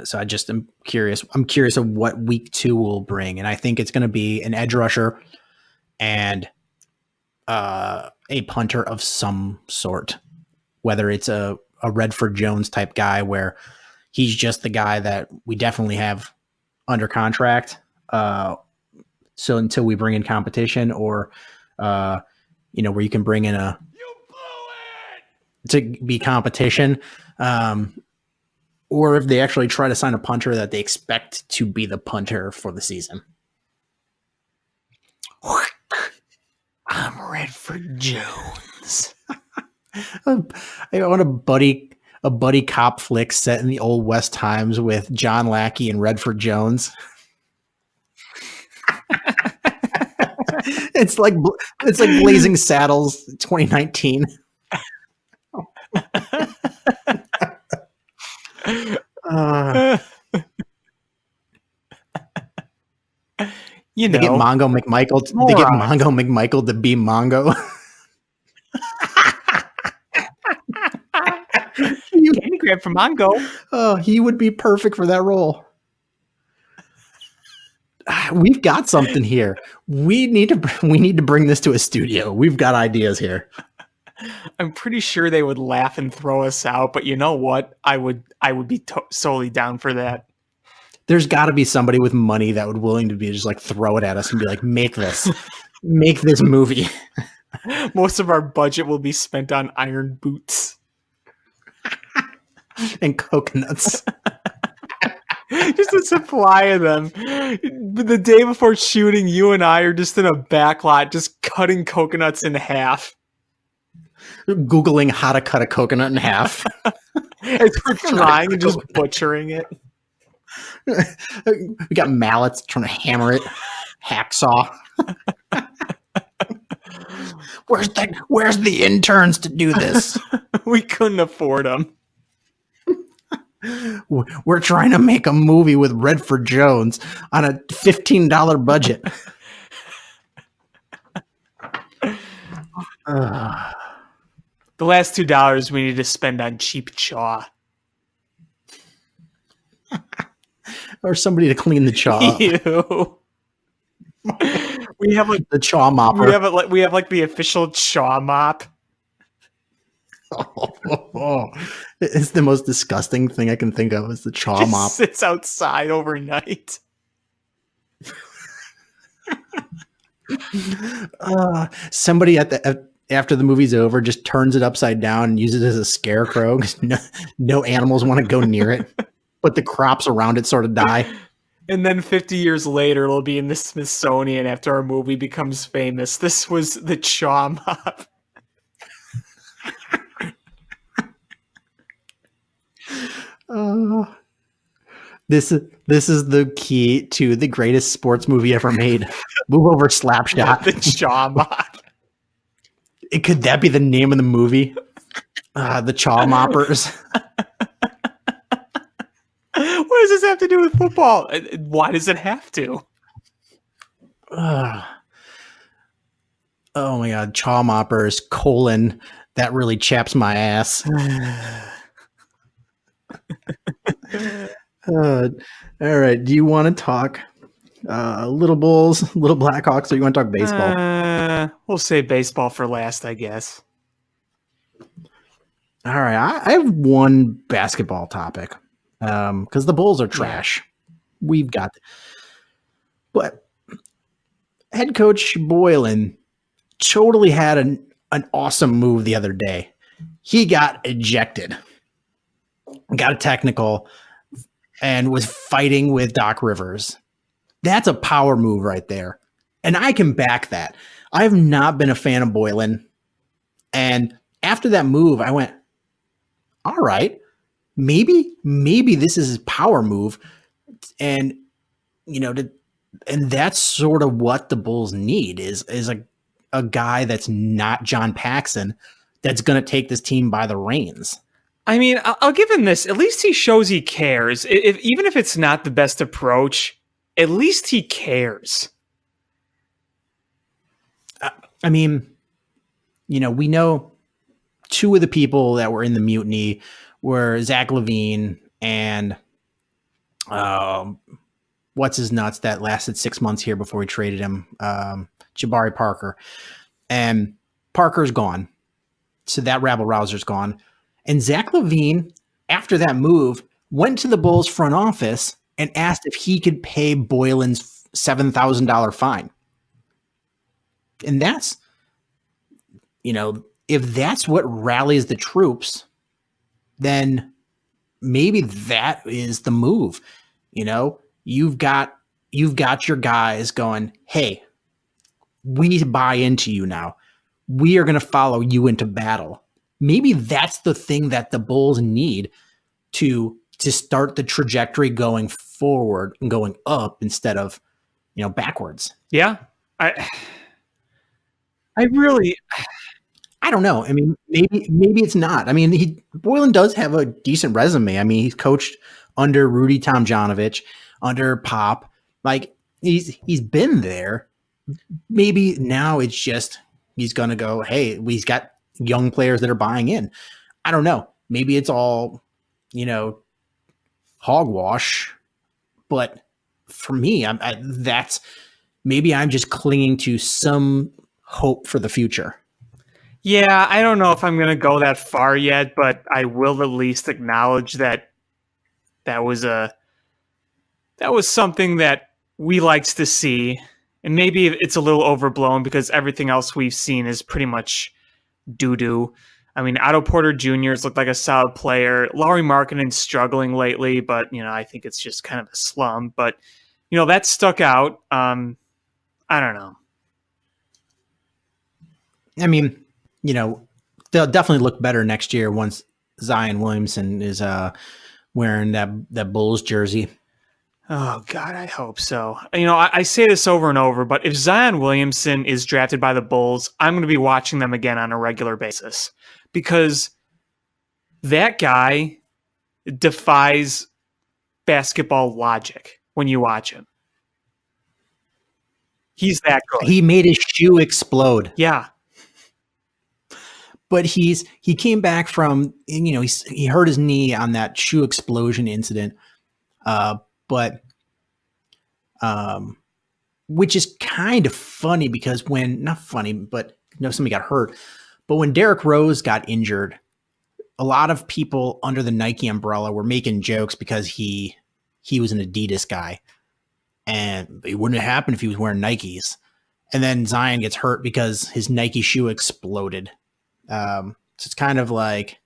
So I just am curious. I'm curious of what week 2 will bring. And I think it's going to be an edge rusher and a punter of some sort, whether it's a Redford Jones type guy where he's just the guy that we definitely have under contract. So until we bring in competition, or, where you can bring in to be competition, or if they actually try to sign a punter that they expect to be the punter for the season. I'm Redford Jones. I want a buddy cop flick set in the old West Times with John Lackey and Redford Jones. It's like Blazing Saddles 2019. They get Mongo McMichael. They get Mongo McMichael to be Mongo. Candy grab for Mongo. Oh, he would be perfect for that role. We've got something here. We need to bring this to a studio. We've got ideas here. I'm pretty sure they would laugh and throw us out, but you know what? I would be solely down for that. There's got to be somebody with money that would willing to be just like throw it at us and be like, make this movie. Most of our budget will be spent on iron boots and coconuts. Just a supply of them. The day before shooting, you and I are just in a backlot, just cutting coconuts in half. Googling how to cut a coconut in half. As we're trying and just butchering it. We got mallets trying to hammer it. Hacksaw. Where's the interns to do this? We couldn't afford them. We're trying to make a movie with Redford Jones on a $15 budget. The last $2 we need to spend on cheap chaw. Or somebody to clean the chaw. Ew. We have like the chaw mopper. We have like the official chaw mop. It's the most disgusting thing I can think of is the chaw mop. Sits outside overnight. Somebody after the movie's over just turns it upside down and uses it as a scarecrow because no animals want to go near it, but the crops around it sort of die. And then 50 years later, it'll be in the Smithsonian after our movie becomes famous. This was the chaw mop. This is the key to the greatest sports movie ever made. Move over, Slapshot. The chaw mop. Could that be the name of the movie? The Chaw Moppers. What does this have to do with football? Why does it have to? Oh my God, Chaw Moppers, : that really chaps my ass. All right. Do you want to talk little Bulls, little Blackhawks, or you want to talk baseball? We'll save baseball for last, I guess. All right. I have one basketball topic because the Bulls are trash. We've got, but head coach Boylan totally had an awesome move the other day. He got ejected, got a technical, and was fighting with Doc Rivers. That's a power move right there. And I can back that. I have not been a fan of Boylan. And after that move, I went, all right, maybe this is his power move. And, and that's sort of what the Bulls need is a guy that's not John Paxson that's going to take this team by the reins. I mean, I'll give him this. At least he shows he cares. Even if it's not the best approach, at least he cares. I mean, we know two of the people that were in the mutiny were Zach LaVine and what's his nuts that lasted 6 months here before we traded him, Jabari Parker. And Parker's gone. So that rabble-rouser's gone. And Zach LaVine, after that move, went to the Bulls front office and asked if he could pay Boylan's $7,000 fine. And that's, if that's what rallies the troops, then maybe that is the move. You've got your guys going, hey, we buy into you now. We are going to follow you into battle. Maybe that's the thing that the Bulls need to start the trajectory going forward and going up instead of, backwards. Yeah. I don't know. I mean, maybe it's not. I mean, Boylan does have a decent resume. I mean, he's coached under Rudy Tomjanovich, under Pop. Like he's been there. Maybe now it's just he's going to go, hey, we've got young players that are buying in. I don't know. Maybe it's all, hogwash. But for me, maybe I'm just clinging to some hope for the future. Yeah, I don't know if I'm going to go that far yet, but I will at least acknowledge that was something that we liked to see. And maybe it's a little overblown because everything else we've seen is pretty much doo-doo. I mean, Otto Porter Jr. has looked like a solid player. Lauri Markkanen's struggling lately, but, I think it's just kind of a slump. But, that stuck out. I don't know. I mean, they'll definitely look better next year once Zion Williamson is wearing that Bulls jersey. Oh, God, I hope so. I say this over and over, but if Zion Williamson is drafted by the Bulls, I'm going to be watching them again on a regular basis because that guy defies basketball logic when you watch him. He's that good. He made his shoe explode. Yeah. But he came back from, he hurt his knee on that shoe explosion incident. But which is kind of funny because not funny, but somebody got hurt. But when Derrick Rose got injured, a lot of people under the Nike umbrella were making jokes because he was an Adidas guy. And it wouldn't have happened if he was wearing Nikes. And then Zion gets hurt because his Nike shoe exploded. So it's kind of like,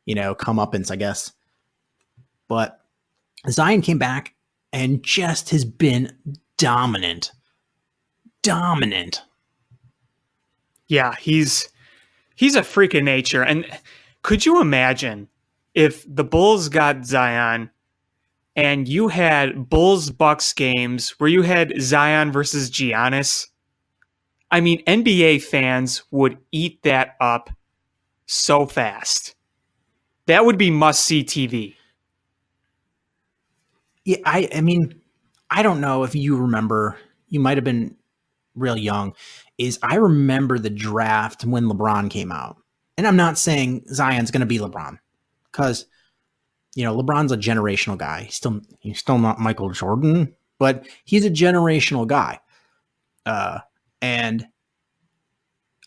comeuppance, I guess. But Zion came back and just has been dominant. Yeah, he's a freak of nature. And could you imagine if the Bulls got Zion and you had Bulls-Bucks games where you had Zion versus Giannis? I mean, NBA fans would eat that up so fast. That would be must-see TV. Yeah, I mean, I don't know if you remember, you might have been real young, I remember the draft when LeBron came out. And I'm not saying Zion's going to be LeBron because, LeBron's a generational guy. He's still not Michael Jordan, but he's a generational guy. And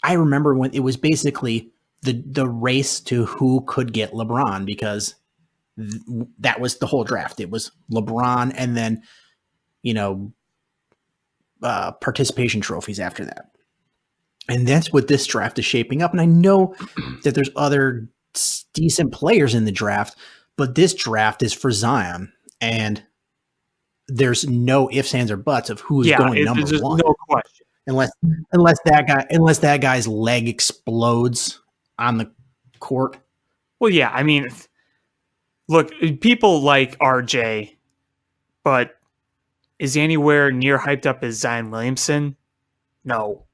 I remember when it was basically the race to who could get LeBron because that was the whole draft. It was LeBron and then, participation trophies after that. And that's what this draft is shaping up. And I know that there's other decent players in the draft, but this draft is for Zion. And there's no ifs, ands, or buts of who is going number one. No question. Unless that guy's leg explodes on the court. Well, yeah, I mean, look, people like RJ, but is he anywhere near hyped up as Zion Williamson? No.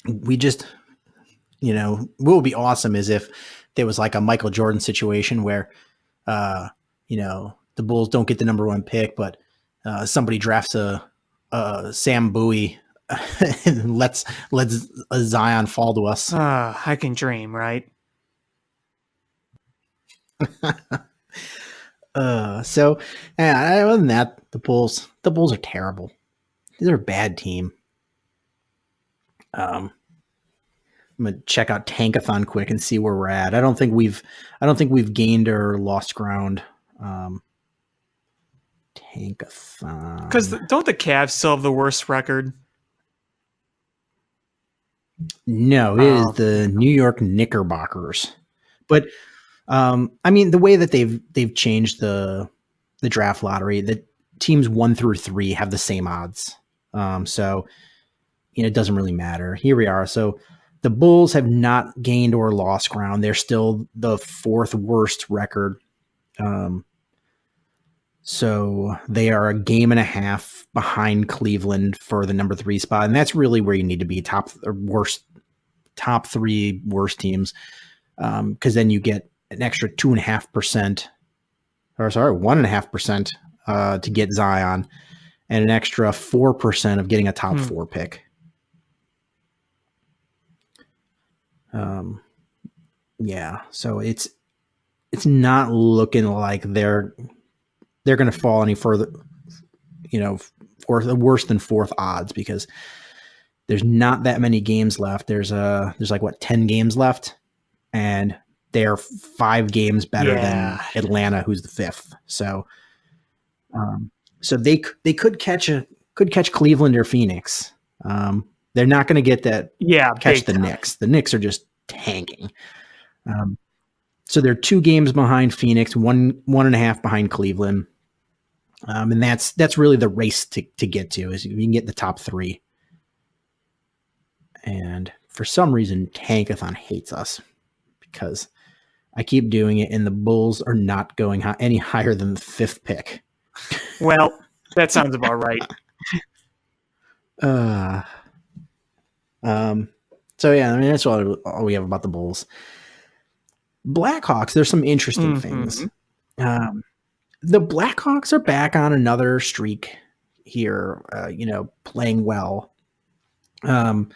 We just, what would be awesome is if there was like a Michael Jordan situation where, the Bulls don't get the number one pick, but somebody drafts a Sam Bowie and lets a Zion fall to us. I can dream, right? So other than that, the Bulls are terrible. They're a bad team. I'm gonna check out Tankathon quick and see where we're at. I don't think we've gained or lost ground. Tankathon. Because don't the Cavs still have the worst record? No, it is the New York Knickerbockers. But I mean, the way that they've changed the draft lottery, the teams 1 through 3 have the same odds. So it doesn't really matter. Here we are. So the Bulls have not gained or lost ground. They're still the 4th worst record. So they are a game and a half behind Cleveland for the number 3 spot. And that's really where you need to be, top 3 worst teams. Because then you get an extra 1.5% to get Zion, and an extra 4% of getting a top 4 pick. Yeah, so it's not looking like they're going to fall any further, for the worse than 4th odds, because there's not that many games left. There's 10 games left, and they're 5 games better than Atlanta, who's the 5th. So, so they could catch Cleveland or Phoenix. They're not going to get that. Catch the Knicks. The Knicks are just tanking. So they're 2 games behind Phoenix, 1.5 behind Cleveland. And that's really the race to get to, is if you can get the top 3. And for some reason, Tankathon hates us because I keep doing it, and the Bulls are not going any higher than the 5th pick. Well, that sounds about right. So yeah, I mean, that's all we have about the Bulls. Blackhawks, there's some interesting things. The Blackhawks are back on another streak here, playing well. I'm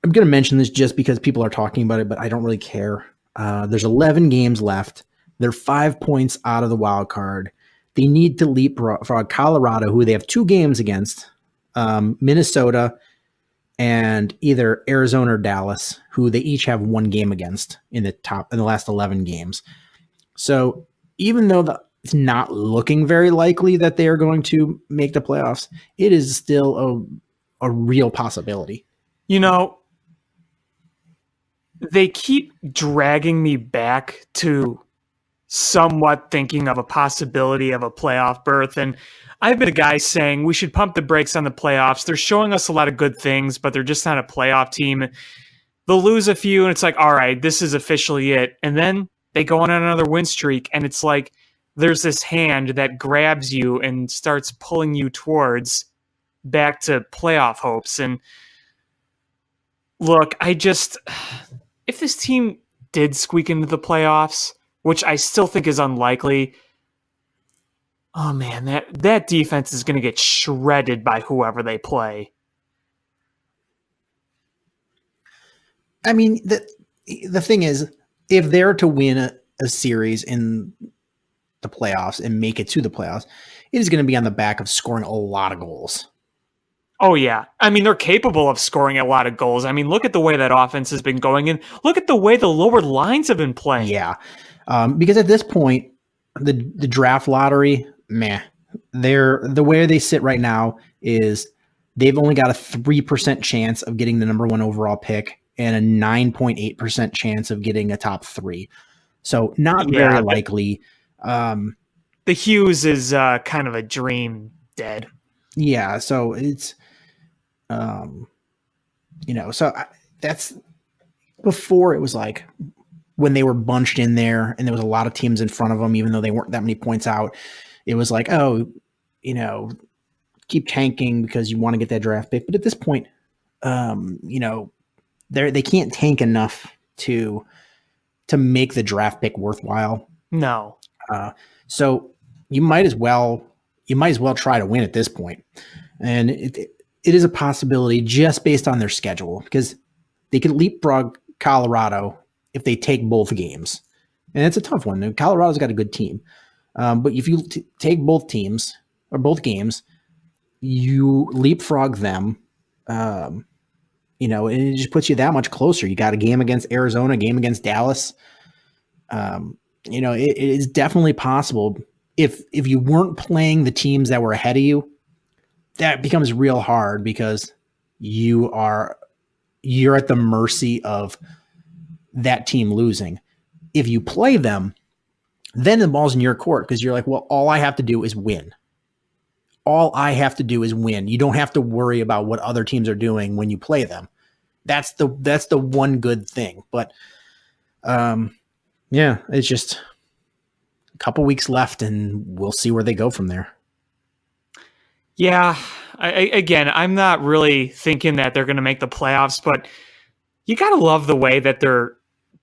going to mention this just because people are talking about it, but I don't really care. There's 11 games left. They're 5 points out of the wild card. They need to leapfrog Colorado, who they have 2 games against, Minnesota, and either Arizona or Dallas, who they each have 1 game against in the last 11 games. So even though it's not looking very likely that they are going to make the playoffs, it is still a real possibility. They keep dragging me back to somewhat thinking of a possibility of a playoff berth. And I've been a guy saying we should pump the brakes on the playoffs. They're showing us a lot of good things, but they're just not a playoff team. They'll lose a few, and it's like, all right, this is officially it. And then they go on another win streak, and it's like there's this hand that grabs you and starts pulling you towards back to playoff hopes. And look, if this team did squeak into the playoffs, which I still think is unlikely, oh man, that defense is going to get shredded by whoever they play. I mean, the thing is, if they're to win a series in the playoffs and make it to the playoffs, it is going to be on the back of scoring a lot of goals. Oh, yeah. I mean, they're capable of scoring a lot of goals. I mean, look at the way that offense has been going, and look at the way the lower lines have been playing. Yeah. Because at this point, the draft lottery, the way they sit right now is they've only got a 3% chance of getting the number 1 overall pick and a 9.8% chance of getting a top 3. So not very likely. The Hughes is kind of a dream dead. Yeah. So it's, that's before it was like when they were bunched in there and there was a lot of teams in front of them, even though they weren't that many points out. It was like, keep tanking because you want to get that draft pick. But at this point, they can't tank enough to make the draft pick worthwhile. No. So you might as well try to win at this point. And it is a possibility just based on their schedule, because they could leapfrog Colorado if they take both games. And it's a tough one. And Colorado's got a good team. But if you take both teams or both games, you leapfrog them, and it just puts you that much closer. You got a game against Arizona, a game against Dallas. It is definitely possible. If you weren't playing the teams that were ahead of you, that becomes real hard because you're at the mercy of that team losing. If you play them, then the ball's in your court because you're like, well, all I have to do is win. All I have to do is win. You don't have to worry about what other teams are doing when you play them. That's the one good thing. But it's just a couple weeks left and we'll see where they go from there. Yeah, I'm not really thinking that they're going to make the playoffs, but you got to love the way that they're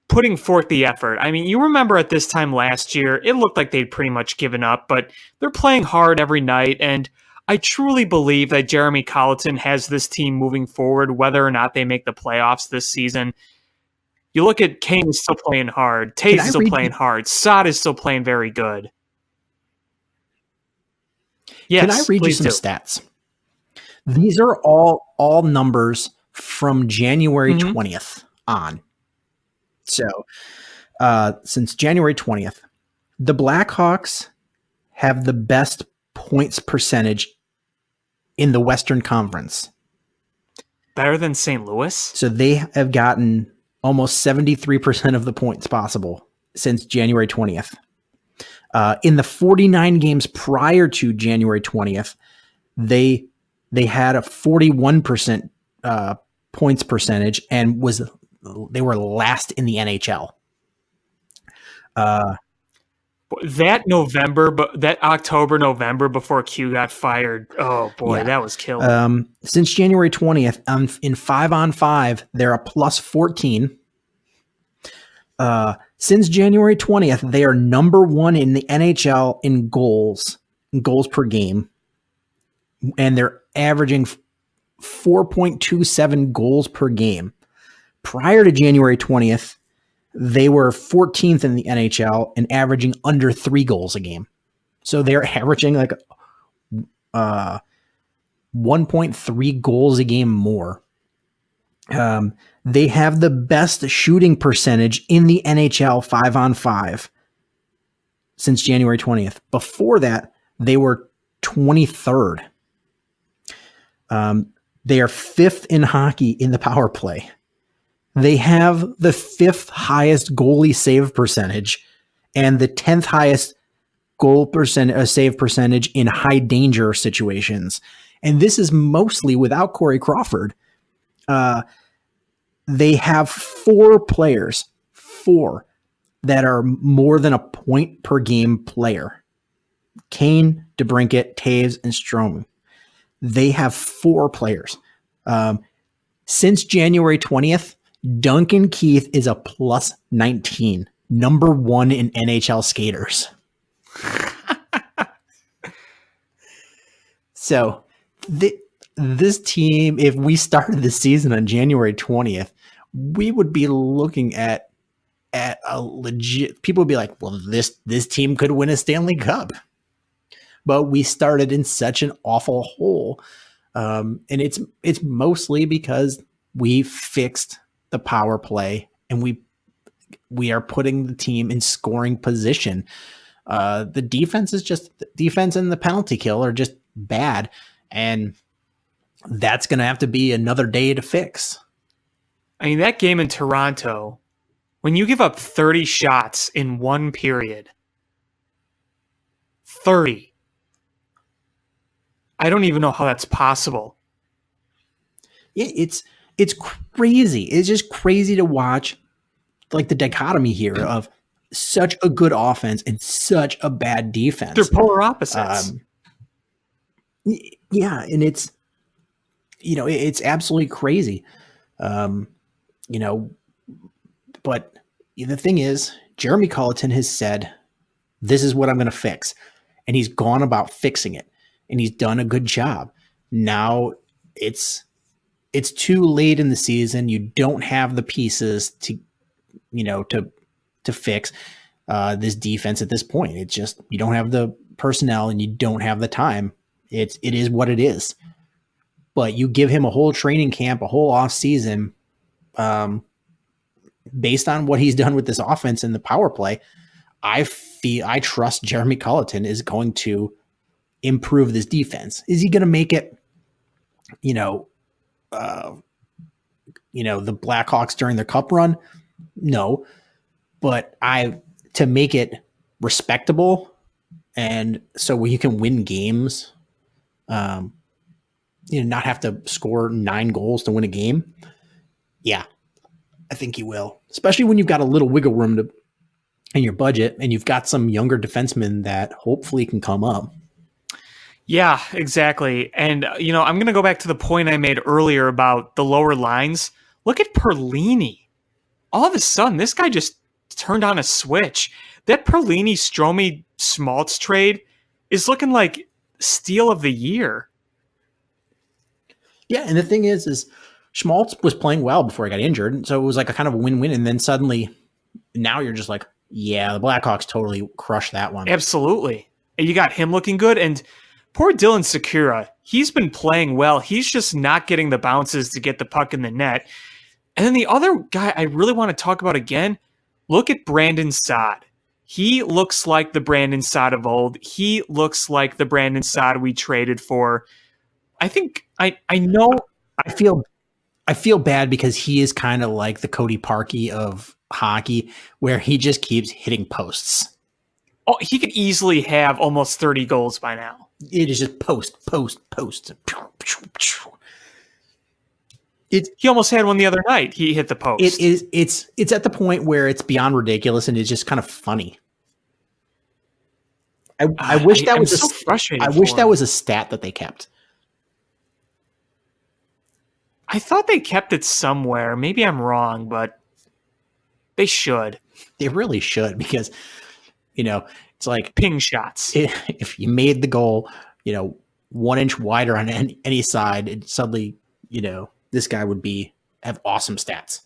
putting forth the effort. I mean, you remember at this time last year, it looked like they'd pretty much given up, but they're playing hard every night, and I truly believe that Jeremy Colleton has this team moving forward, whether or not they make the playoffs this season. You look at Kane is still playing hard, Taze is still playing hard, Saad is still playing very good. Yes, can I read you some stats? These are all numbers from January 20th on. So since January 20th, the Blackhawks have the best points percentage in the Western Conference. Better than St. Louis? So they have gotten almost 73% of the points possible since January 20th. In the 49 games prior to January 20th, they had a 41% points percentage and they were last in the NHL. That October, November before Q got fired. Oh boy, that was killing. Since January 20th, in 5-on-5, they're a plus 14. Since January 20th, they are number one in the NHL in goals per game. And they're averaging 4.27 goals per game. Prior to January 20th, they were 14th in the NHL and averaging under 3 goals a game. So they're averaging like 1.3 goals a game more. They have the best shooting percentage in the NHL 5-on-5 since January 20th. Before that, they were 23rd. They are 5th in hockey in the power play. They have the 5th highest goalie save percentage and the 10th highest save percentage in high danger situations. And this is mostly without Corey Crawford. They have 4 players that are more than a point per game player. Kane, DeBrincat, Taves, and Strome. They have 4 players. Since January 20th, Duncan Keith is a plus 19, number 1 in NHL skaters. So this team, if we started the season on January 20th, we would be looking at a legit, people would be like, well, this team could win a Stanley Cup. But we started in such an awful hole. And it's mostly because we fixed the power play and we are putting the team in scoring position. The defense and the penalty kill are just bad. And that's going to have to be another day to fix. I mean, that game in Toronto, when you give up 30 shots in one period, 30. I don't even know how that's possible. Yeah, it's crazy. It's just crazy to watch, like the dichotomy here of such a good offense and such a bad defense. They're polar opposites. Yeah, and it's absolutely crazy. But the thing is, Jeremy Colleton has said, this is what I'm going to fix. And he's gone about fixing it. And he's done a good job. Now it's too late in the season. You don't have the pieces to fix. this defense at this point. It's just, you don't have the personnel and you don't have the time. It is what it is. But you give him a whole training camp, a whole off season, based on what he's done with this offense and the power play. I trust Jeremy Colleton is going to improve this defense. Is he going to make it, the Blackhawks during their cup run? No, but to make it respectable, and so you can win games, not have to score 9 goals to win a game. Yeah, I think he will, especially when you've got a little wiggle room in your budget and you've got some younger defensemen that hopefully can come up. Yeah, exactly. And, I'm going to go back to the point I made earlier about the lower lines. Look at Perlini. All of a sudden, this guy just turned on a switch. That Perlini Stromey Schmaltz trade is looking like steal of the year. Yeah, and the thing is Schmaltz was playing well before he got injured, so it was like a kind of a win-win, and then suddenly, now you're just like, yeah, the Blackhawks totally crushed that one. Absolutely. And you got him looking good, and poor Dylan Sekura, he's been playing well. He's just not getting the bounces to get the puck in the net. And then the other guy I really want to talk about again, look at Brandon Saad. He looks like the Brandon Saad of old. He looks like the Brandon Saad we traded for. I think I know. I feel bad because he is kind of like the Cody Parkey of hockey, where he just keeps hitting posts. Oh, he could easily have almost 30 goals by now. It is just post. He almost had one the other night. He hit the post. It's at the point where it's beyond ridiculous and it's just kind of funny. I wish that was so frustrating. I wish that was a stat that they kept. I thought they kept it somewhere. Maybe I'm wrong, but they should. They really should, because, it's like ping shots. If you made the goal, 1 inch wider on any side, it suddenly, this guy would have awesome stats.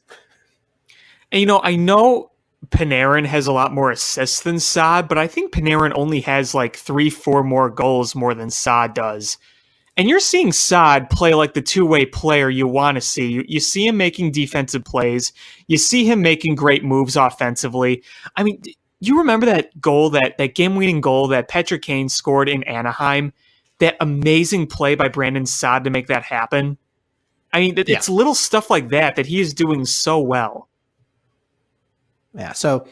And, I know Panarin has a lot more assists than Saad, but I think Panarin only has like 3-4 more goals more than Saad does. And you're seeing Saad play like the two-way player you want to see. You see him making defensive plays. You see him making great moves offensively. I mean, you remember that goal, that game-winning goal that Patrick Kane scored in Anaheim? That amazing play by Brandon Saad to make that happen? I mean, it's little stuff like that he is doing so well. Yeah, so,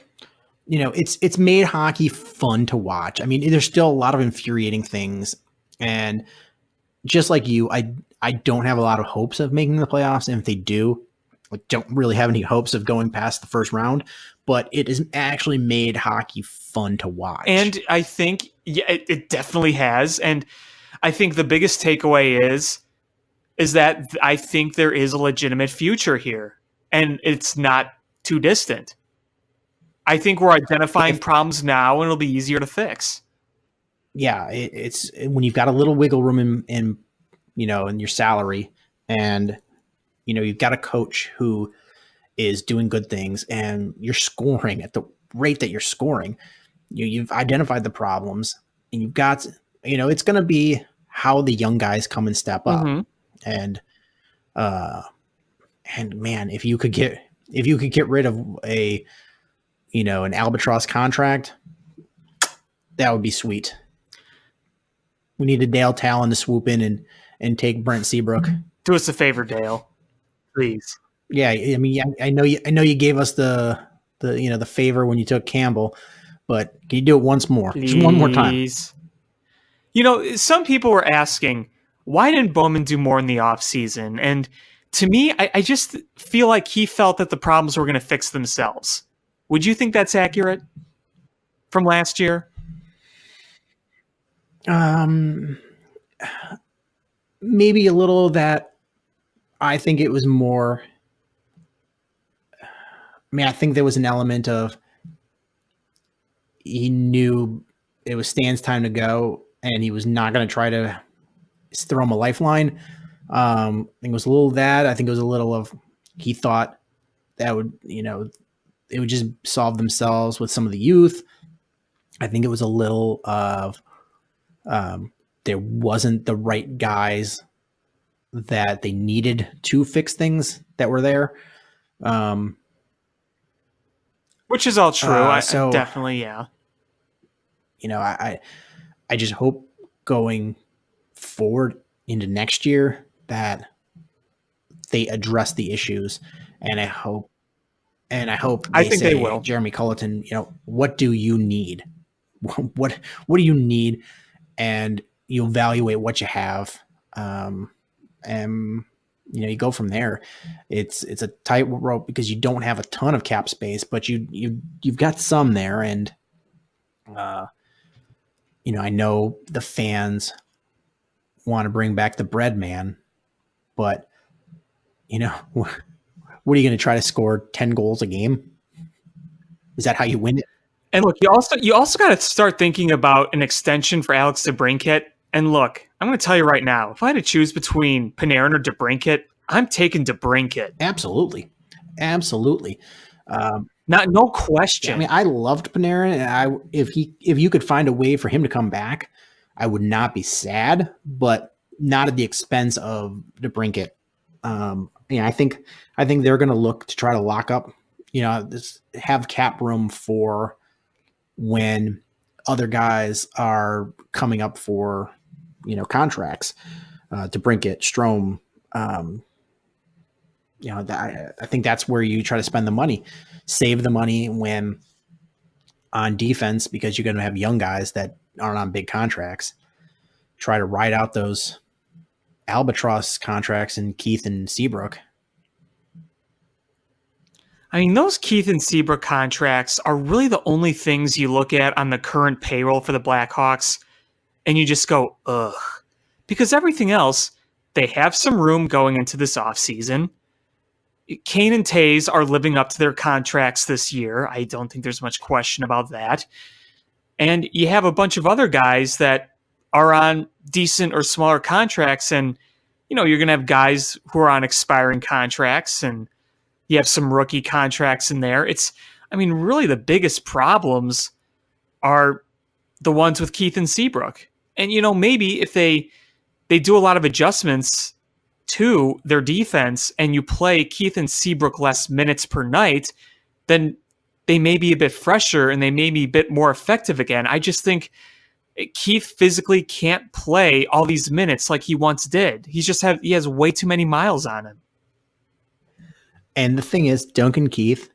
it's made hockey fun to watch. I mean, there's still a lot of infuriating things, and just like you, I don't have a lot of hopes of making the playoffs, and if they do, I don't really have any hopes of going past the first round, but it has actually made hockey fun to watch. And I think, it definitely has, and I think the biggest takeaway is that I think there is a legitimate future here, and it's not too distant. I think we're identifying problems now, and it'll be easier to fix. Yeah, it's when you've got a little wiggle room in your salary, and you've got a coach who is doing good things, and you're scoring at the rate that you're scoring. You've identified the problems, and you've got it's going to be how the young guys come and step up. Mm-hmm. And man, if you could get rid of an albatross contract, that would be sweet. We need a Dale Talon to swoop in and take Brent Seabrook. Do us a favor, Dale, please. Yeah, I mean, I know you gave us the favor when you took Campbell, but can you do it once more? Please. Just one more time. Some people were asking, why didn't Bowman do more in the offseason? And to me, I just feel like he felt that the problems were going to fix themselves. Would you think that's accurate from last year? Maybe a little of that. I think it was more. I think there was an element of he knew it was Stan's time to go, and he was not going to try to throw him a lifeline. I think it was a little of that. I think it was a little of he thought that would, they would just solve themselves with some of the youth. I think it was a little of there wasn't the right guys that they needed to fix things that were there. Which is all true. I so definitely, yeah. I just hope going forward into next year that they address the issues, and I hope I think they say, will. Jeremy Culleton, what do you need? What do you need? And you evaluate what you have. And you go from there. It's a tightrope because you don't have a ton of cap space, but you've got some there. And, I know the fans want to bring back the bread man, but what are you going to try to score 10 goals a game? Is that how you win it? And look, you also got to start thinking about an extension for Alex DeBrincat. And look, I'm going to tell you right now, if I had to choose between Panarin or DeBrincat, I'm taking DeBrincat. Absolutely. No question. I mean, I loved Panarin, and if you could find a way for him to come back, I would not be sad, but not at the expense of DeBrincat. I think they're going to look to try to lock up, have cap room for when other guys are coming up for, contracts. DeBrincat, Strome. I think that's where you try to spend the money, save the money when on defense, because you're going to have young guys that aren't on big contracts. Try to ride out those albatross contracts in Keith and Seabrook. I mean, those Keith and Seabrook contracts are really the only things you look at on the current payroll for the Blackhawks, and you just go, ugh. Because everything else, they have some room going into this offseason. Kane and Taze are living up to their contracts this year. I don't think there's much question about that. And you have a bunch of other guys that are on decent or smaller contracts, and you're going to have guys who are on expiring contracts, and you have some rookie contracts in there. Really the biggest problems are the ones with Keith and Seabrook. And, maybe if they do a lot of adjustments to their defense and you play Keith and Seabrook less minutes per night, then they may be a bit fresher and they may be a bit more effective again. I just think Keith physically can't play all these minutes like he once did. He has way too many miles on him. And the thing is, Duncan Keith,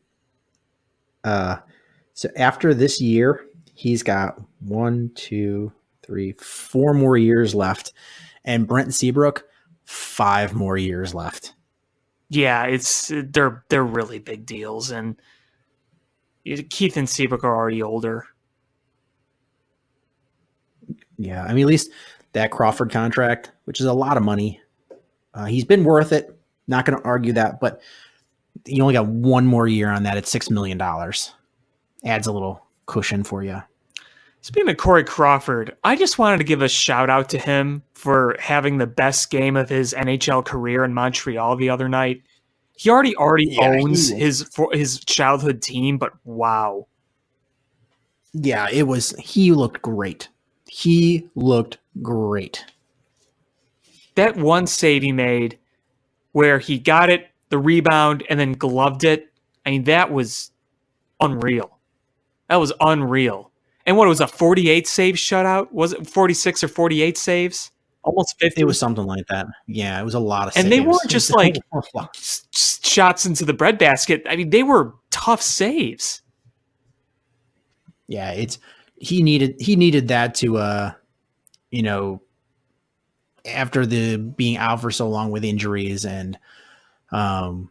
so after this year, he's got 1, 2, 3, 4 more years left. And Brent Seabrook, 5 more years left. Yeah, they're really big deals, and Keith and Seabrook are already older. Yeah, at least that Crawford contract, which is a lot of money, he's been worth it. Not going to argue that, but you only got 1 more year on that at $6 million. Adds a little cushion for you. Speaking of Corey Crawford, I just wanted to give a shout out to him for having the best game of his NHL career in Montreal the other night. He already owns his childhood team, but wow. Yeah, he looked great. That one save he made where he got it, the rebound, and then gloved it, that was unreal. And what, it was a 48 save shutout? Was it 46 or 48 saves? Almost 50. It was something like that. Yeah, it was a lot of saves. And they weren't just like shots into the breadbasket. They were tough saves. Yeah, he needed that to after the being out for so long with injuries and having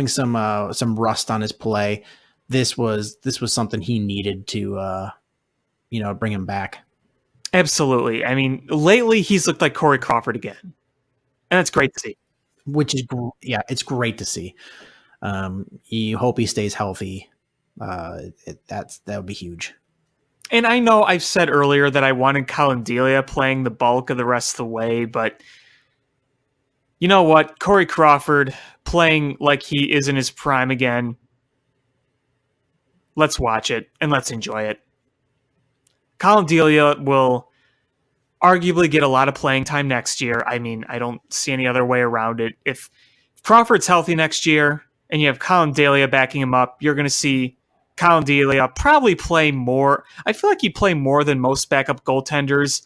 some rust on his play. This was something he needed to bring him back. Absolutely. Lately he's looked like Corey Crawford again, and that's great to see. It's great to see. You hope he stays healthy. That would be huge. And I know I've said earlier that I wanted Colin Delia playing the bulk of the rest of the way, but You know what? Corey Crawford playing like he is in his prime again. Let's watch it and let's enjoy it. Colin Delia will arguably get a lot of playing time next year. I mean, I don't see any other way around it. If Crawford's healthy next year and you have Colin Delia backing him up, you're going to see Colin Delia probably play more. I feel like he'd play more than most backup goaltenders.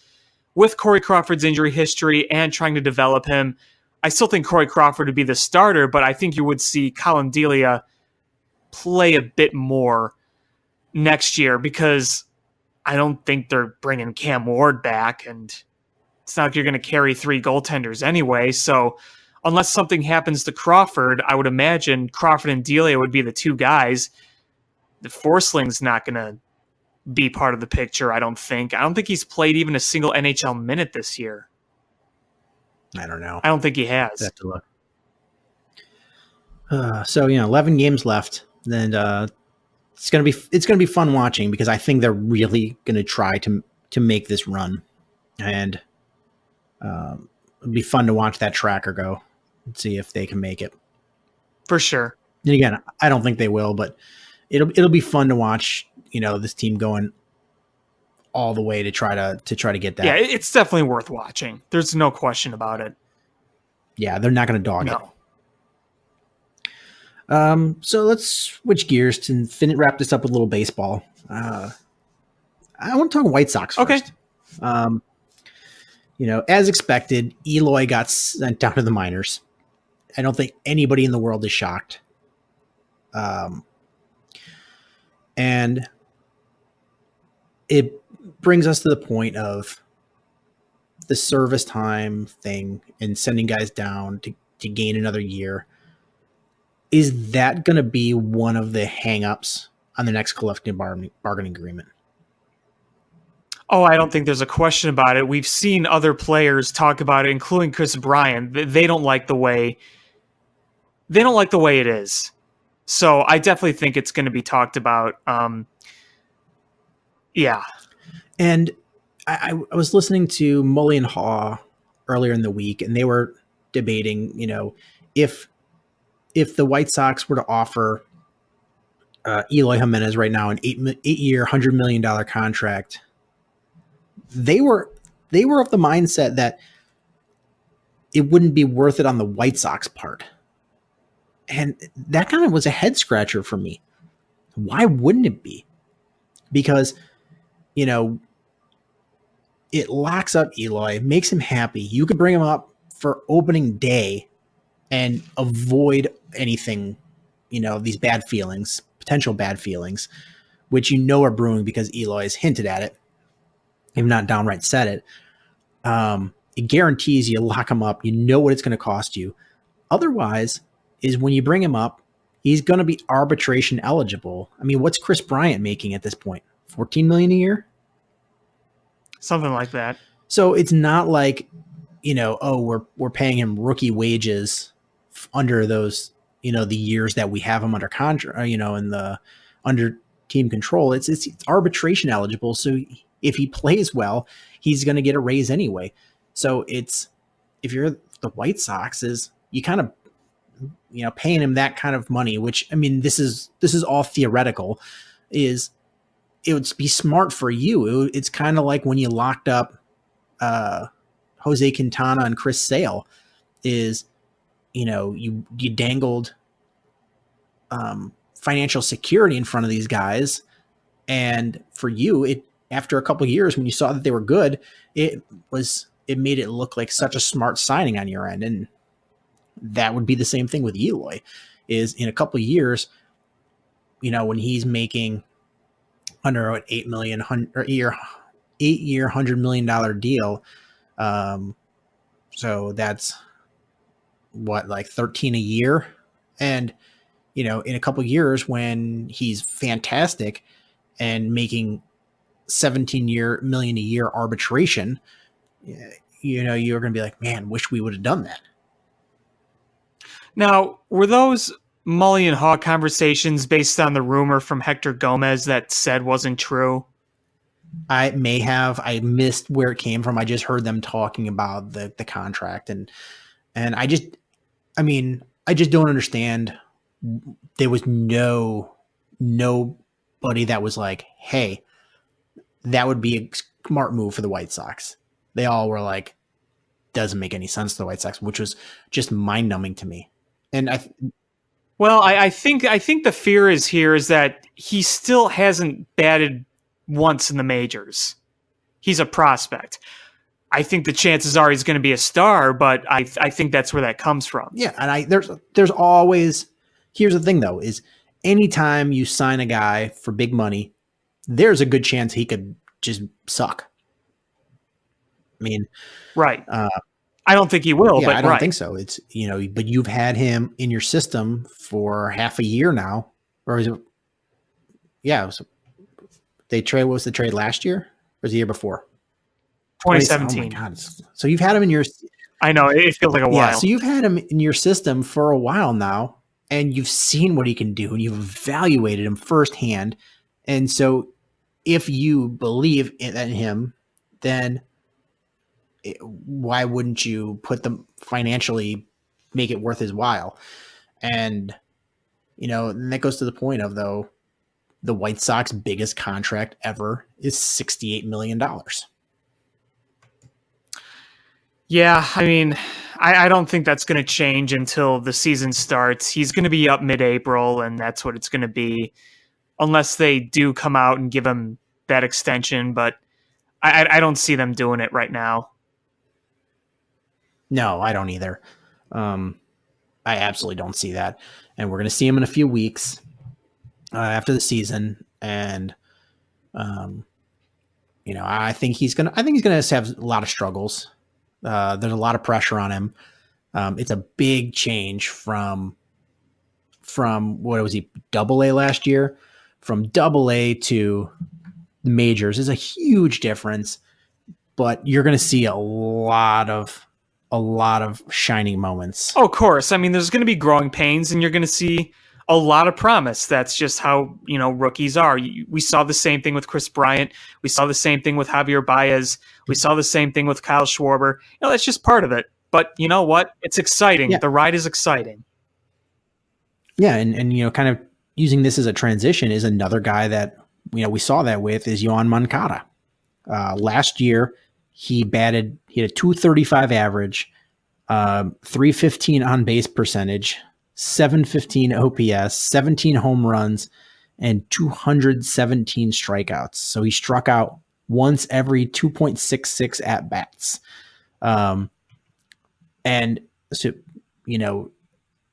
With Corey Crawford's injury history and trying to develop him, I still think Corey Crawford would be the starter, but I think you would see Colin Delia play a bit more next year because I don't think they're bringing Cam Ward back, and it's not like you're going to carry 3 goaltenders anyway. So unless something happens to Crawford, I would imagine Crawford and Delia would be the 2 guys. The Forsling's not going to be part of the picture, I don't think. I don't think he's played even a single NHL minute this year. I don't know. I don't think he has. I have to look. So 11 games left. Then it's gonna be fun watching because I think they're really gonna try to make this run, and it'd be fun to watch that tracker go and see if they can make it. For sure. And again, I don't think they will, but it'll be fun to watch. This team going all the way to try to get that. Yeah, it's definitely worth watching. There's no question about it. Yeah, they're not going to dog No. it. So let's switch gears to wrap this up with a little baseball. I want to talk White Sox first. Okay. As expected, Eloy got sent down to the minors. I don't think anybody in the world is shocked. And it brings us to the point of the service time thing and sending guys down to gain another year. Is that going to be one of the hang-ups on the next collective bargaining agreement? Oh, I don't think there's a question about it. We've seen other players talk about it, including Chris Bryant. They don't like the way it is. So I definitely think it's going to be talked about. Yeah. And I was listening to Mully and Haw earlier in the week, and they were debating, if the White Sox were to offer Eloy Jimenez right now an 8-year, $100 million contract, they were of the mindset that it wouldn't be worth it on the White Sox part. And that kind of was a head scratcher for me. Why wouldn't it be? Because, it locks up Eloy, makes him happy. You could bring him up for opening day and avoid anything, these potential bad feelings, which are brewing because Eloy has hinted at it, if not downright said it. It guarantees you lock him up. You know what it's going to cost you. Otherwise, is when you bring him up, he's going to be arbitration eligible. I mean, what's Chris Bryant making at this point? $14 million a year? Something like that. So it's not like, we're paying him rookie wages under those, the years that we have him under contract, in the under team control. It's arbitration eligible. So if he plays well, he's going to get a raise anyway. So if you're the White Sox, is you kind of, paying him that kind of money, which, I mean, this is all theoretical, it would be smart for you. It's kind of like when you locked up Jose Quintana and Chris Sale, is, you dangled financial security in front of these guys. And for you, after a couple of years, when you saw that they were good, it made it look like such a smart signing on your end. And that would be the same thing with Eloy, is in a couple of years, when he's making under an $8 year, $100 million deal. So that's like 13 a year. And, in a couple of years when he's fantastic and making $17 million a year arbitration, you're going to be like, man, wish we would have done that. Now, were those Mully and Haw conversations based on the rumor from Hector Gomez that said wasn't true? I missed where it came from. I just heard them talking about the contract, and And I just don't understand. There was nobody that was like, hey, that would be a smart move for the White Sox. They all were like, doesn't make any sense to the White Sox, which was just mind numbing to me. And I think the fear is that he still hasn't batted once in the majors. He's a prospect. I think the chances are he's going to be a star, but I think that's where that comes from. Yeah, and there's always, here's the thing though, is anytime you sign a guy for big money, there's a good chance he could just suck. I mean, right. I don't think he will, yeah, but I don't think so. It's, but you've had him in your system for half a year now, or is it? Yeah, what was the trade last year, or was the year before? 2017. Oh my God! So you've had him in your. I know it feels like a while. Yeah, so you've had him in your system for a while now, and you've seen what he can do, and you've evaluated him firsthand. And so, if you believe in him, then why wouldn't you put them financially, make it worth his while? And, and that goes to the point of, though, the White Sox biggest contract ever is $68 million. Yeah, I mean, I don't think that's going to change until the season starts. He's going to be up mid-April, and that's what it's going to be, unless they do come out and give him that extension. But I don't see them doing it right now. No, I don't either. I absolutely don't see that. And we're going to see him in a few weeks after the season. And, I think he's going to have a lot of struggles. There's a lot of pressure on him. It's a big change from what was he, Double-A last year? From Double-A to the majors is a huge difference, but you're going to see a lot of shining moments. Oh, of course. I mean, there's going to be growing pains, and you're going to see a lot of promise. That's just how, rookies are. We saw the same thing with Chris Bryant. We saw the same thing with Javier Baez. We saw the same thing with Kyle Schwarber. That's just part of it. But you know what? It's exciting. Yeah. The ride is exciting. Yeah, and kind of using this as a transition is another guy that, we saw that with is Yoan Moncada. Last year, he had a 235 average, 315 on base percentage, 715 OPS, 17 home runs, and 217 strikeouts. So he struck out once every 2.66 at bats. And so,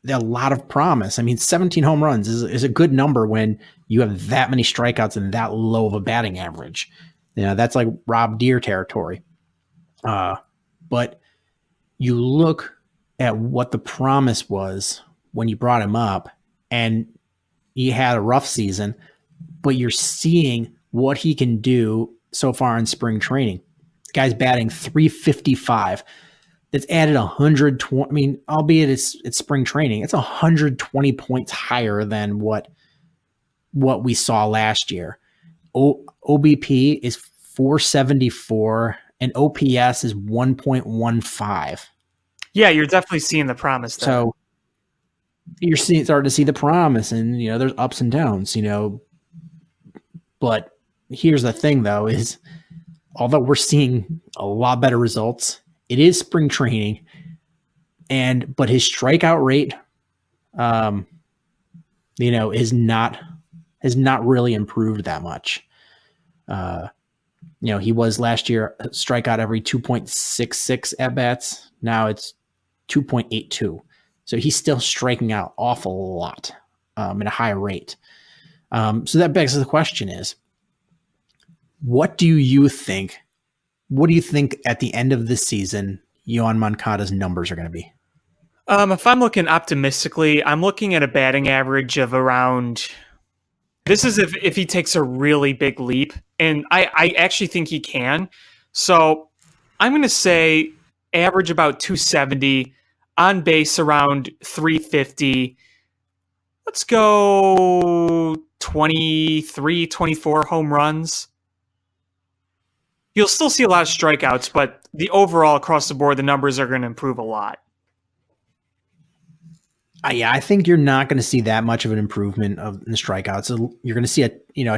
a lot of promise. I mean, 17 home runs is a good number when you have that many strikeouts and that low of a batting average. That's like Rob Deere territory. But you look at what the promise was when you brought him up, and he had a rough season, but you're seeing what he can do so far in spring training. The guy's batting .355. That's added 120. I mean, albeit it's spring training, it's 120 points higher than what we saw last year. OBP is 474 and OPS is 1.15. Yeah, you're definitely seeing the promise there. So you're starting to see the promise, and there's ups and downs, But here's the thing, though, is although we're seeing a lot better results, it is spring training, but his strikeout rate, has not really improved that much. He was last year strikeout every 2.66 at bats. Now it's 2.82. So he's still striking out awful lot at a high rate. So that begs the question is, what do you think? What do you think at the end of this season, Yoan Moncada's numbers are going to be? If I'm looking optimistically, I'm looking at a batting average of around. This is if he takes a really big leap, and I actually think he can. So I'm going to say average about 270, on base around 350. Let's go 23, 24 home runs. You'll still see a lot of strikeouts, but the overall across the board, the numbers are going to improve a lot. Yeah, I think you're not going to see that much of an improvement in the strikeouts. So you're going to see a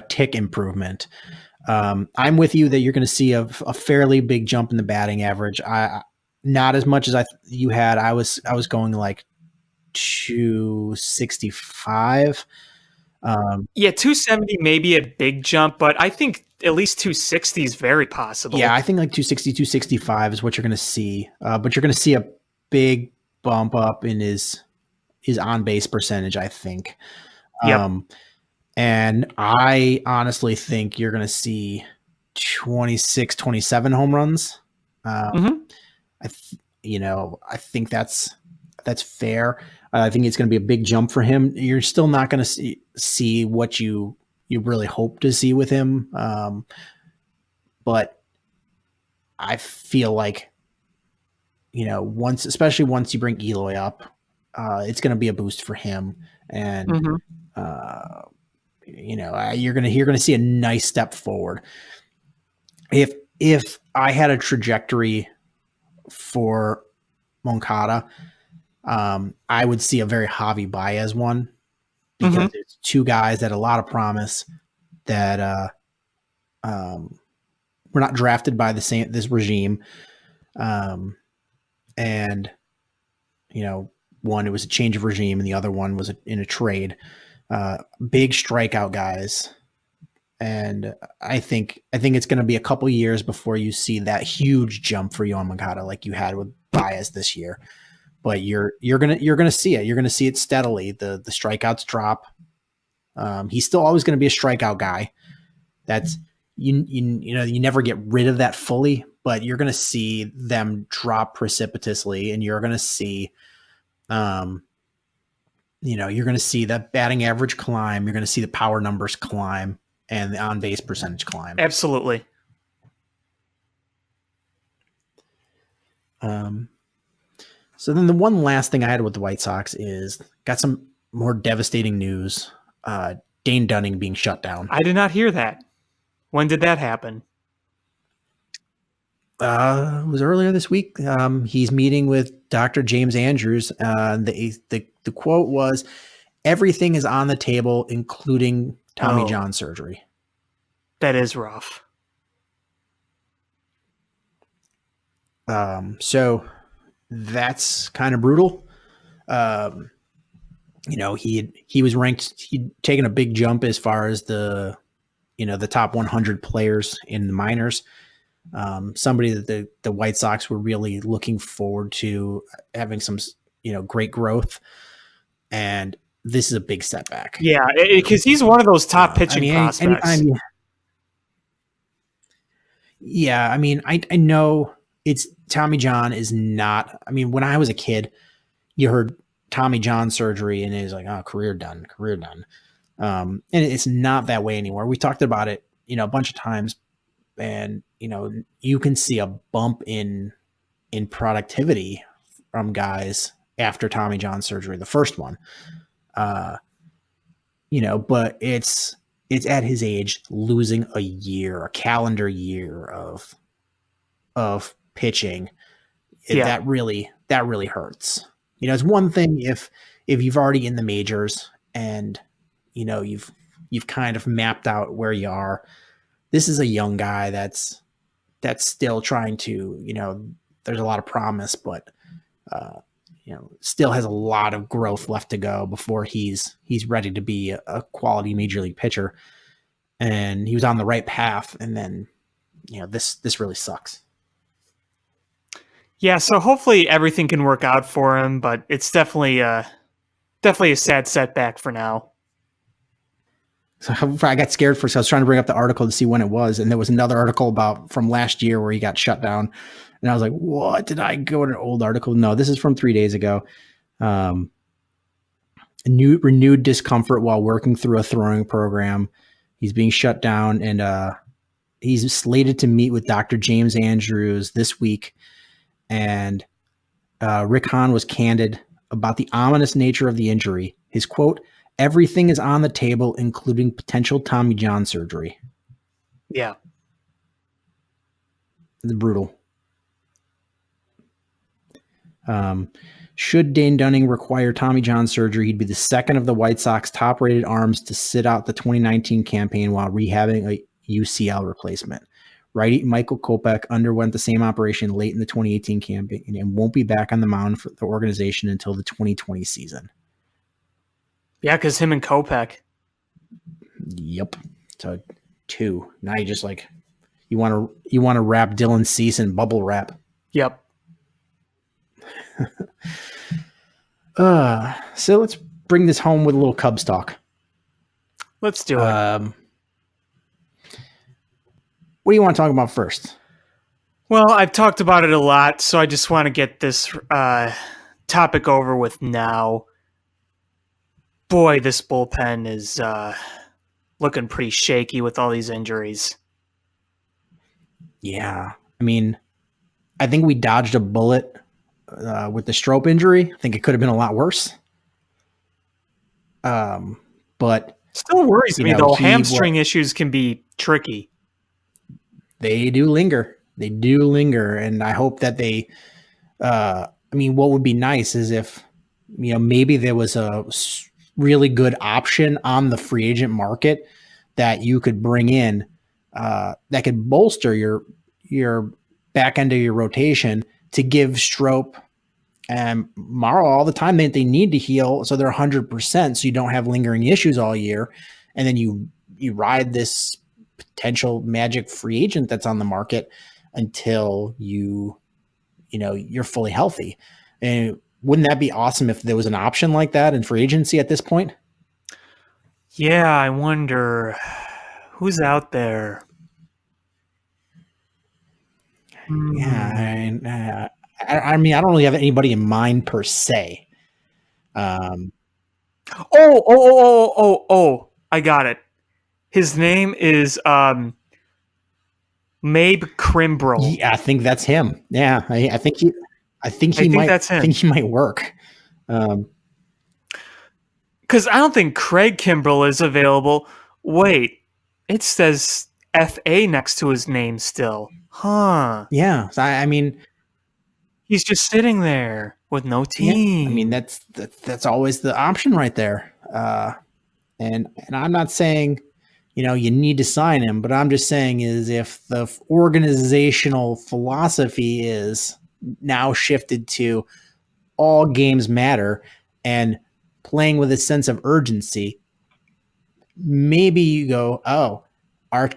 tick improvement. I'm with you that you're going to see a fairly big jump in the batting average. Not as much as you had. I was going like 265. Yeah, 270 may be a big jump, but I think at least 260 is very possible. Yeah, I think like 260, 265 is what you're going to see. But you're going to see a big bump up in his on base percentage, I think. Yep. And I honestly think you're going to see 26, 27 home runs. I think that's fair. I think it's going to be a big jump for him. You're still not going to see what you really hope to see with him. But I feel like, especially once you bring Eloy up, it's going to be a boost for him. And, you're going to see a nice step forward. If I had a trajectory for Moncada, I would see a very Javi Baez one, because it's two guys that had a lot of promise that were not drafted by this regime. And one, it was a change of regime, and the other one was in a trade. Big strikeout guys. And I think it's going to be a couple years before you see that huge jump for Yoan Moncada like you had with Baez this year. But you're gonna see it. You're gonna see it steadily. The strikeouts drop. He's still always going to be a strikeout guy. That's you never get rid of that fully, but you're going to see them drop precipitously, and you're going to see, you're going to see that batting average climb. You're going to see the power numbers climb and the on base percentage climb. Absolutely. So then the one last thing I had with the White Sox is got some more devastating news. Dane Dunning being shut down. I did not hear that. When did that happen? It was earlier this week. He's meeting with Dr. James Andrews. The quote was, "Everything is on the table, including Tommy John surgery." That is rough. So that's kind of brutal. He was ranked, he'd taken a big jump as far as the top 100 players in the minors. Somebody that the White Sox were really looking forward to having some, great growth. And this is a big setback. Yeah, because he's one of those top pitching prospects. I know it's Tommy John is not. I mean, when I was a kid, you heard Tommy John surgery, and it was like, oh, career done. And it's not that way anymore. We talked about it, a bunch of times, and you can see a bump in productivity from guys after Tommy John surgery, the first one. But it's at his age, losing a calendar year of pitching. That really hurts. It's one thing if you've already in the majors and you've kind of mapped out where you are. This is a young guy that's still trying to, there's a lot of promise, but still has a lot of growth left to go before he's ready to be a quality major league pitcher. And he was on the right path, and then this really sucks. Yeah, so hopefully everything can work out for him, but it's definitely a sad setback for now. So I got scared I was trying to bring up the article to see when it was, and there was another article from last year where he got shut down, and I was like, "What? Did I go to an old article?" No, this is from 3 days ago. Renewed discomfort while working through a throwing program. He's being shut down, and he's slated to meet with Dr. James Andrews this week. And Rick Hahn was candid about the ominous nature of the injury. His quote, "Everything is on the table, including potential Tommy John surgery." Yeah. It's brutal. Should Dane Dunning require Tommy John surgery, he'd be the second of the White Sox top-rated arms to sit out the 2019 campaign while rehabbing a UCL replacement. Righty Michael Kopech underwent the same operation late in the 2018 campaign and won't be back on the mound for the organization until the 2020 season. Yeah, because him and Kopech. Yep. So 2. Now you just like you want to wrap Dylan Cease in bubble wrap. Yep. So let's bring this home with a little Cubs talk. Let's do it. What do you want to talk about first? Well, I've talked about it a lot, so I just want to get this topic over with now. Boy, this bullpen is looking pretty shaky with all these injuries. Yeah. I mean, I think we dodged a bullet with the Strop injury. I think it could have been a lot worse. But still worries me, though. Hamstring issues can be tricky. They do linger. And I hope that they, what would be nice is if, maybe there was a really good option on the free agent market that you could bring in that could bolster your back end of your rotation to give Strop and Morrow all the time that they need to heal so they're 100% so you don't have lingering issues all year. And then you ride this potential magic free agent that's on the market until you're fully healthy. And wouldn't that be awesome if there was an option like that in free agency at this point? Yeah, I wonder who's out there. Yeah, I don't really have anybody in mind per se. I got it. His name is Mabe Kimbrel. Yeah, I think that's him. Yeah, I think he might. That's him. I think he might work. Because I don't think Craig Kimbrel is available. Wait, it says FA next to his name still. Huh. Yeah, I mean, he's just sitting there with no team. Yeah, I mean, that's always the option right there. And I'm not saying, you need to sign him, but I'm just saying is if the organizational philosophy is now shifted to all games matter and playing with a sense of urgency, maybe you go, oh, our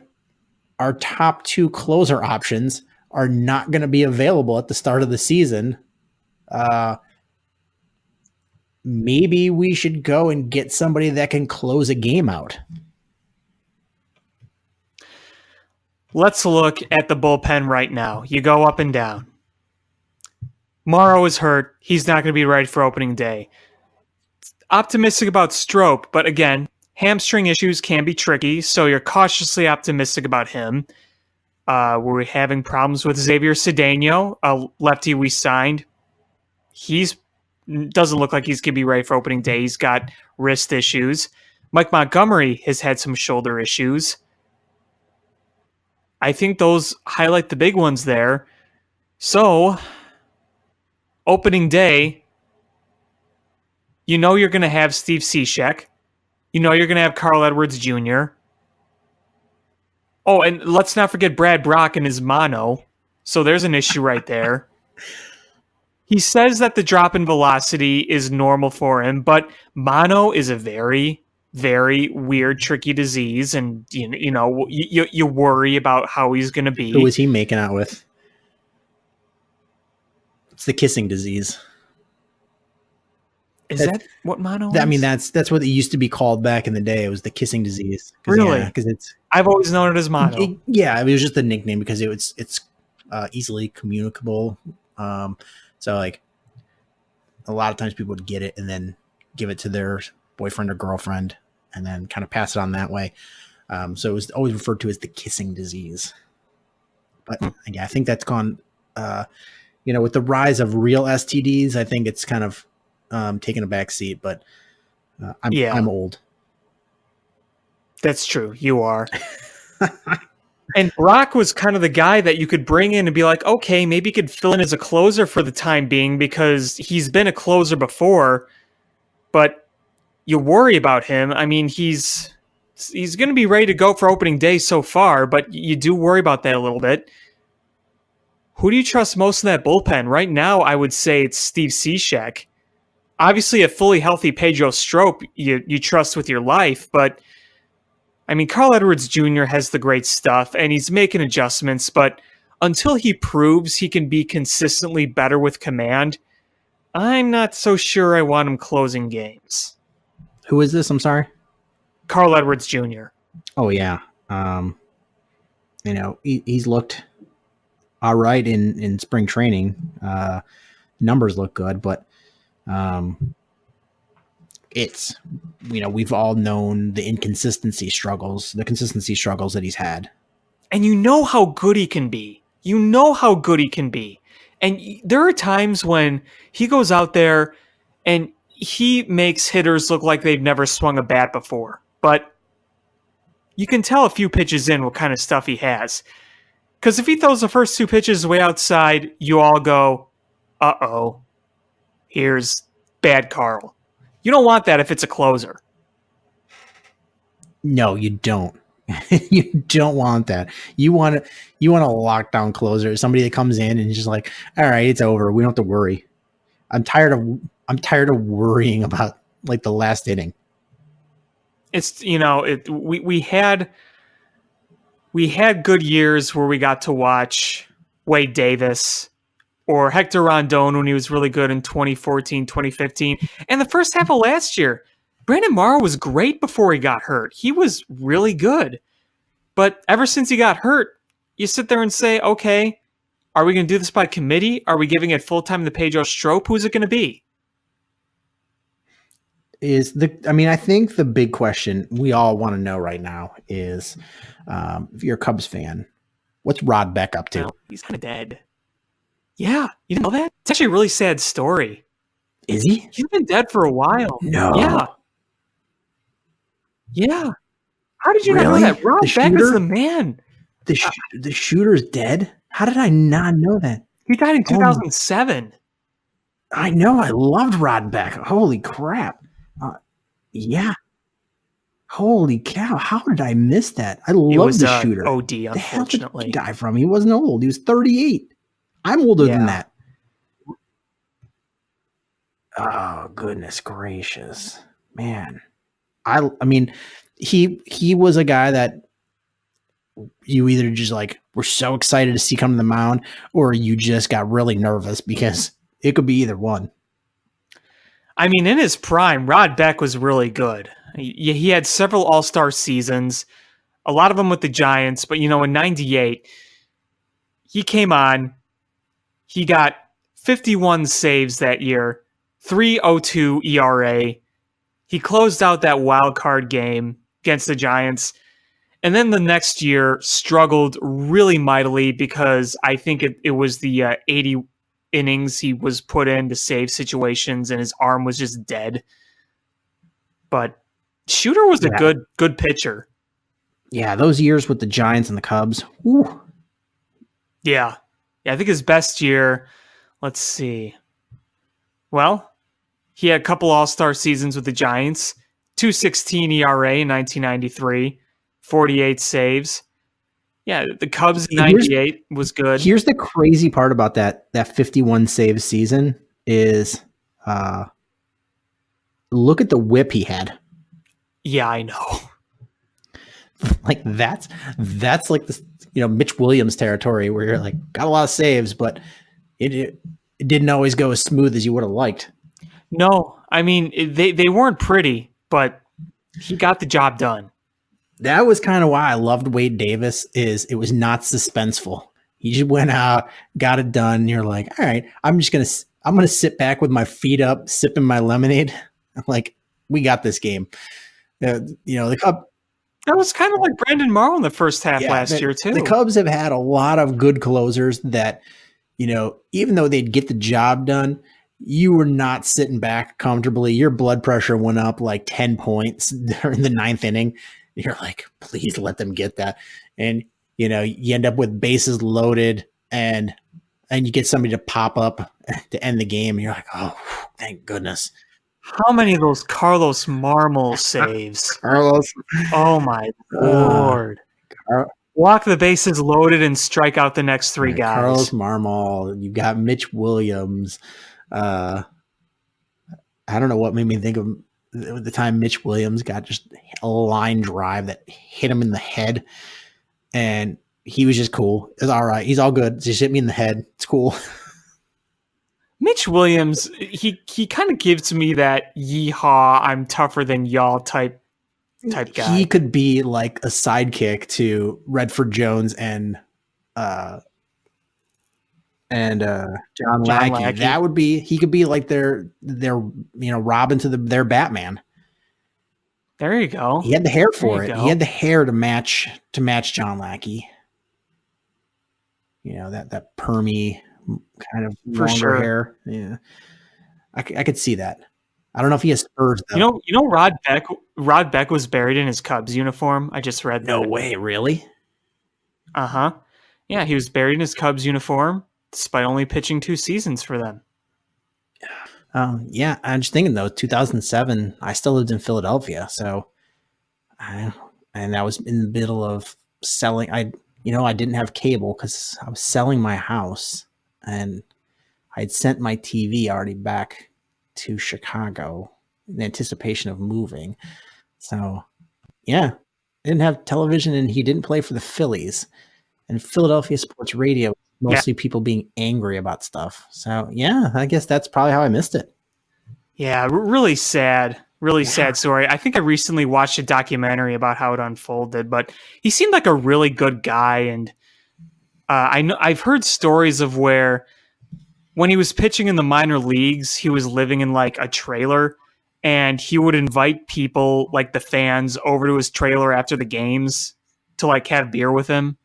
top 2 closer options are not going to be available at the start of the season. Maybe we should go and get somebody that can close a game out. Let's look at the bullpen right now. You go up and down. Morrow is hurt. He's not going to be ready for opening day. Optimistic about Strop, but again, hamstring issues can be tricky, so you're cautiously optimistic about him. We're having problems with Xavier Cedeno, a lefty we signed. Doesn't look like he's going to be ready for opening day. He's got wrist issues. Mike Montgomery has had some shoulder issues. I think those highlight the big ones there. So, opening day, you're going to have Steve Cishek. You're going to have Carl Edwards Jr. Oh, and let's not forget Brad Brock and his mono. So there's an issue right there. He says that the drop in velocity is normal for him, but mono is a very, very weird, tricky disease, and you worry about how he's going to be. Who is he making out with? It's the kissing disease. Is that what mono is? I mean, that's what it used to be called back in the day. It was the kissing disease. Really? Because I've always known it as mono. It was just a nickname because it's easily communicable. So like a lot of times people would get it and then give it to their boyfriend or girlfriend and then kind of pass it on that way. So it was always referred to as the kissing disease. But yeah, I think that's gone, with the rise of real STDs, I think it's kind of taking a back seat, but I'm old. That's true. You are. And Brock was kind of the guy that you could bring in and be like, okay, maybe he could fill in as a closer for the time being because he's been a closer before, but you worry about him. I mean, he's going to be ready to go for opening day so far, but you do worry about that a little bit. Who do you trust most in that bullpen? Right now, I would say it's Steve Cishek. Obviously, a fully healthy Pedro Strop you trust with your life, but I mean, Carl Edwards Jr. has the great stuff, and he's making adjustments, but until he proves he can be consistently better with command, I'm not so sure I want him closing games. Who is this? I'm sorry. Carl Edwards Jr. Oh yeah. He's looked all right in spring training. Numbers look good, but it's, we've all known the consistency struggles that he's had. And you know how good he can be. And there are times when he goes out there and he makes hitters look like they've never swung a bat before. But you can tell a few pitches in what kind of stuff he has. Because if he throws the first two pitches way outside, you all go, uh-oh, here's bad Carl. You don't want that if it's a closer. No, you don't. You don't want that. You want a lockdown closer, somebody that comes in and is just like, all right, it's over. We don't have to worry. I'm tired of worrying about like the last inning. It's, we had good years where we got to watch Wade Davis or Hector Rondon when he was really good in 2014, 2015. And the first half of last year, Brandon Morrow was great before he got hurt. He was really good. But ever since he got hurt, you sit there and say, okay, are we going to do this by committee? Are we giving it full time to Pedro Strop? Who's it going to be? I think the big question we all want to know right now is, if you're a Cubs fan, what's Rod Beck up to? Well, he's kind of dead. Yeah, you didn't know that? It's actually a really sad story. Is he? He's been dead for a while. No. Yeah. How did you not know that? Rod Beck is the man. The shooter's dead? How did I not know that? He died in 2007. I know. I loved Rod Beck. Holy crap. Yeah. Holy cow. How did I miss that? I love the shooter. OD, unfortunately. He died from? He wasn't old. He was 38. I'm older than that. Oh, goodness gracious. Man. I mean, he was a guy that you either just like were so excited to see come to the mound, or you just got really nervous because it could be either one. I mean, in his prime, Rod Beck was really good. He had several all-star seasons, a lot of them with the Giants, but in 98, he came on, he got 51 saves that year, 3.02 ERA. He closed out that wild card game against the Giants. And then the next year struggled really mightily because I think it was the 80 innings he was put in to save situations and his arm was just dead. But Shooter was a good pitcher. Yeah, those years with the Giants and the Cubs. Woo. Yeah, I think his best year, let's see. Well, he had a couple all-star seasons with the Giants, 2.16 ERA in 1993, 48 saves. Yeah, the Cubs in 98 was good. Here's the crazy part about that 51 save season is look at the whip he had. Yeah, I know. Like that's like this, Mitch Williams territory where you're like, got a lot of saves, but it didn't always go as smooth as you would have liked. No, I mean, they weren't pretty, but he got the job done. That was kind of why I loved Wade Davis. Is it was not suspenseful. He just went out, got it done. And you're like, all right, I'm gonna sit back with my feet up, sipping my lemonade. I'm like, we got this game. The Cubs. That was kind of like Brandon Morrow in the first half last year too. The Cubs have had a lot of good closers that, even though they'd get the job done, you were not sitting back comfortably. Your blood pressure went up like 10 points during the ninth inning. You're like, please let them get that. And you know, you end up with bases loaded and you get somebody to pop up to end the game. And you're like, oh, thank goodness. How many of those Carlos Marmol saves? Carlos. Oh my Lord. Walk the bases loaded and strike out the next three guys. Carlos Marmol. You've got Mitch Williams. I don't know what made me think of the time Mitch Williams got just a line drive that hit him in the head. And he was just cool. It's all right. He's all good. Just hit me in the head. It's cool. Mitch Williams, he kind of gives me that yeehaw, I'm tougher than y'all type guy. He could be like a sidekick to Redford Jones and John Lackey. That would be, he could be like their Robin to their Batman. There you go. He had the hair for it. He had the hair to match John Lackey. You know, that permy kind of longer hair. Yeah. I could see that. I don't know if he has spurs though. You know Rod Beck was buried in his Cubs uniform. I just read that. No way, really? Uh-huh. Yeah, he was buried in his Cubs uniform despite only pitching 2 seasons for them. Yeah, I'm just thinking though, 2007, I still lived in Philadelphia, so and I was in the middle of selling. I didn't have cable because I was selling my house, and I'd sent my TV already back to Chicago in anticipation of moving. So, yeah, I didn't have television, and he didn't play for the Phillies. And Philadelphia sports radio, mostly people being angry about stuff. So, yeah, I guess that's probably how I missed it. Yeah, really sad story. I think I recently watched a documentary about how it unfolded, but he seemed like a really good guy. And I've heard stories of where when he was pitching in the minor leagues, he was living in like a trailer, and he would invite people, like the fans, over to his trailer after the games to like have beer with him.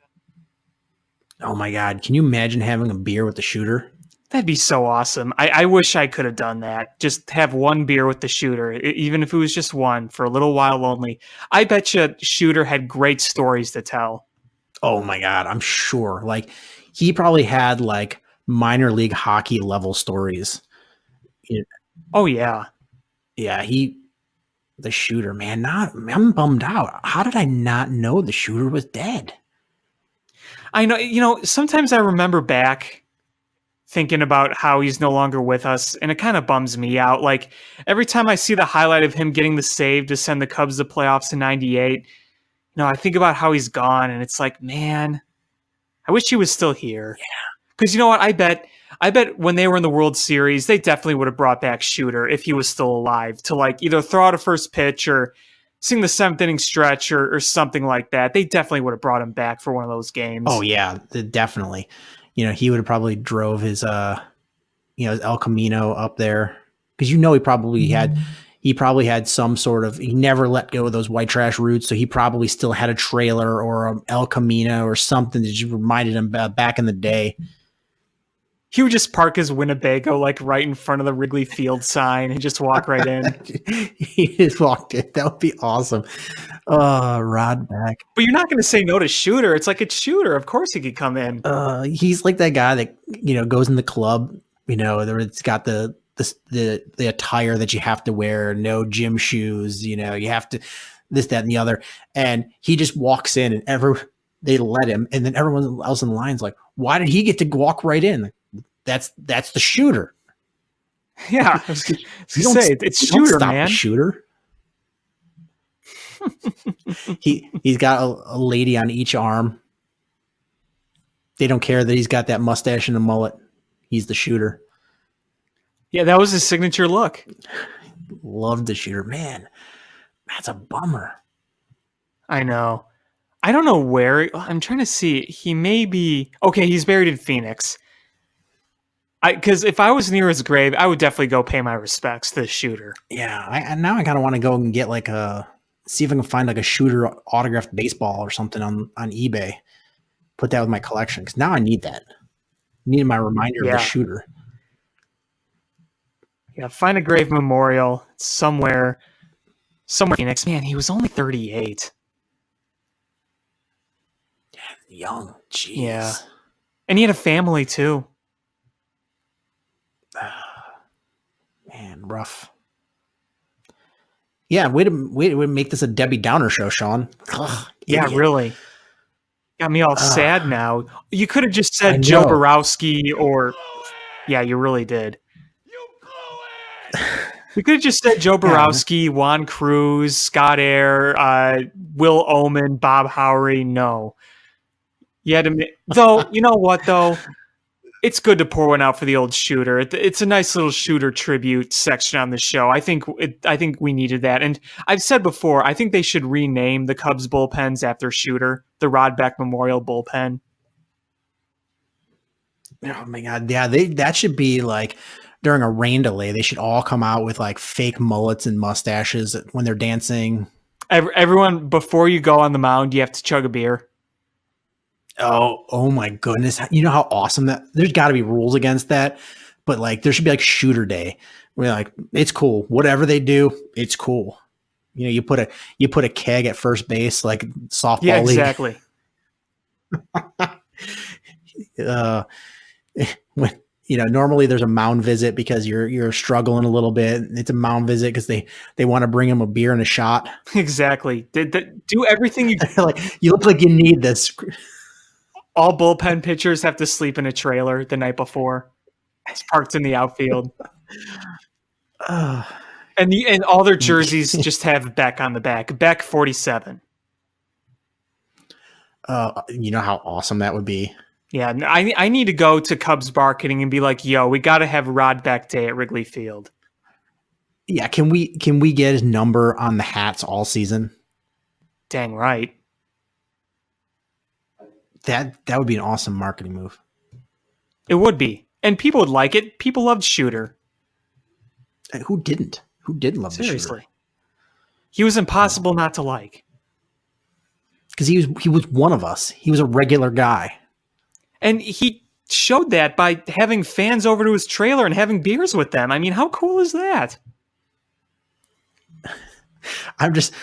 Oh my God. Can you imagine having a beer with the shooter? That'd be so awesome. I wish I could have done that. Just have one beer with the shooter, even if it was just one for a little while only. I bet you Shooter had great stories to tell. Oh my God. I'm sure. Like, he probably had like minor league hockey level stories. Oh yeah. Yeah. The shooter, man, I'm bummed out. How did I not know the shooter was dead? I know, sometimes I remember back thinking about how he's no longer with us, and it kind of bums me out. Like, every time I see the highlight of him getting the save to send the Cubs to playoffs in 98, I think about how he's gone, and it's like, man, I wish he was still here. Yeah. Because you know what? I bet when they were in the World Series, they definitely would have brought back Shooter if he was still alive to like either throw out a first pitch or sing the 7th inning stretch or something like that. They definitely would have brought him back for one of those games. Oh yeah, definitely. He would have probably drove his his El Camino up there, because he probably had some sort of, he never let go of those white trash roots, so he probably still had a trailer or a El Camino or something that just reminded him back in the day. He would just park his Winnebago like right in front of the Wrigley Field sign and just walk right in. He just walked in. That would be awesome. Rod Beck. But you're not going to say no to Shooter. It's like, it's Shooter. Of course he could come in. He's like that guy that, goes in the club, it's got the attire that you have to wear, no gym shoes, you have to this, that, and the other. And he just walks in and they let him. And then everyone else in the line's like, why did he get to walk right in? That's the shooter. Yeah. It's Shooter, man. Shooter. He's got a lady on each arm. They don't care that he's got that mustache and a mullet. He's the shooter. Yeah, that was his signature look. Loved the shooter. Man, that's a bummer. I know. I don't know where. I'm trying to see. He may be... Okay, he's buried in Phoenix. Because if I was near his grave, I would definitely go pay my respects to the shooter. Yeah, now I kind of want to go and get see if I can find like a shooter autographed baseball or something on eBay. Put that with my collection, because now I need that. I need my reminder of the shooter. Yeah, find a grave memorial somewhere in Phoenix. Man, he was only 38. Young. Jeez. Yeah. And he had a family too. Man, rough. Yeah, way to make this a Debbie Downer show, Sean. Ugh, Yeah, idiot. really. Got me all sad now. You could have just said I Joe know. Borowski or... Yeah, you really did. You could have just said Joe Borowski, Juan Cruz, Scott Air, Will Oman, Bob Howery. No. You had to... Though, you know what, though? It's good to pour one out for the old Shooter. It's a nice little Shooter tribute section on the show. I think we needed that. And I've said before, I think they should rename the Cubs bullpens after Shooter, the Rod Beck Memorial Bullpen. Oh my God. Yeah, that should be like during a rain delay. They should all come out with like fake mullets and mustaches when they're dancing. Everyone, before you go on the mound, you have to chug a beer. Oh my goodness. You know how awesome there's got to be rules against that, but like there should be like Shooter Day where like, it's cool. Whatever they do, it's cool. You know, you put a keg at first base, like softball Yeah, league. exactly. When normally there's a mound visit because you're struggling a little bit. It's a mound visit because they want to bring him a beer and a shot. Exactly. Do everything you... Like you look like you need this. All bullpen pitchers have to sleep in a trailer the night before. It's parked in the outfield. And all their jerseys just have Beck on the back. Beck 47. You know how awesome that would be. Yeah, I need to go to Cubs marketing and be like, yo, we got to have Rod Beck Day at Wrigley Field. Yeah, can we get his number on the hats all season? Dang right. That would be an awesome marketing move. It would be. And people would like it. People loved Shooter. Who didn't? Who did love the Shooter? Seriously. He was impossible not to like. Because he was one of us. He was a regular guy. And he showed that by having fans over to his trailer and having beers with them. I mean, how cool is that? I'm just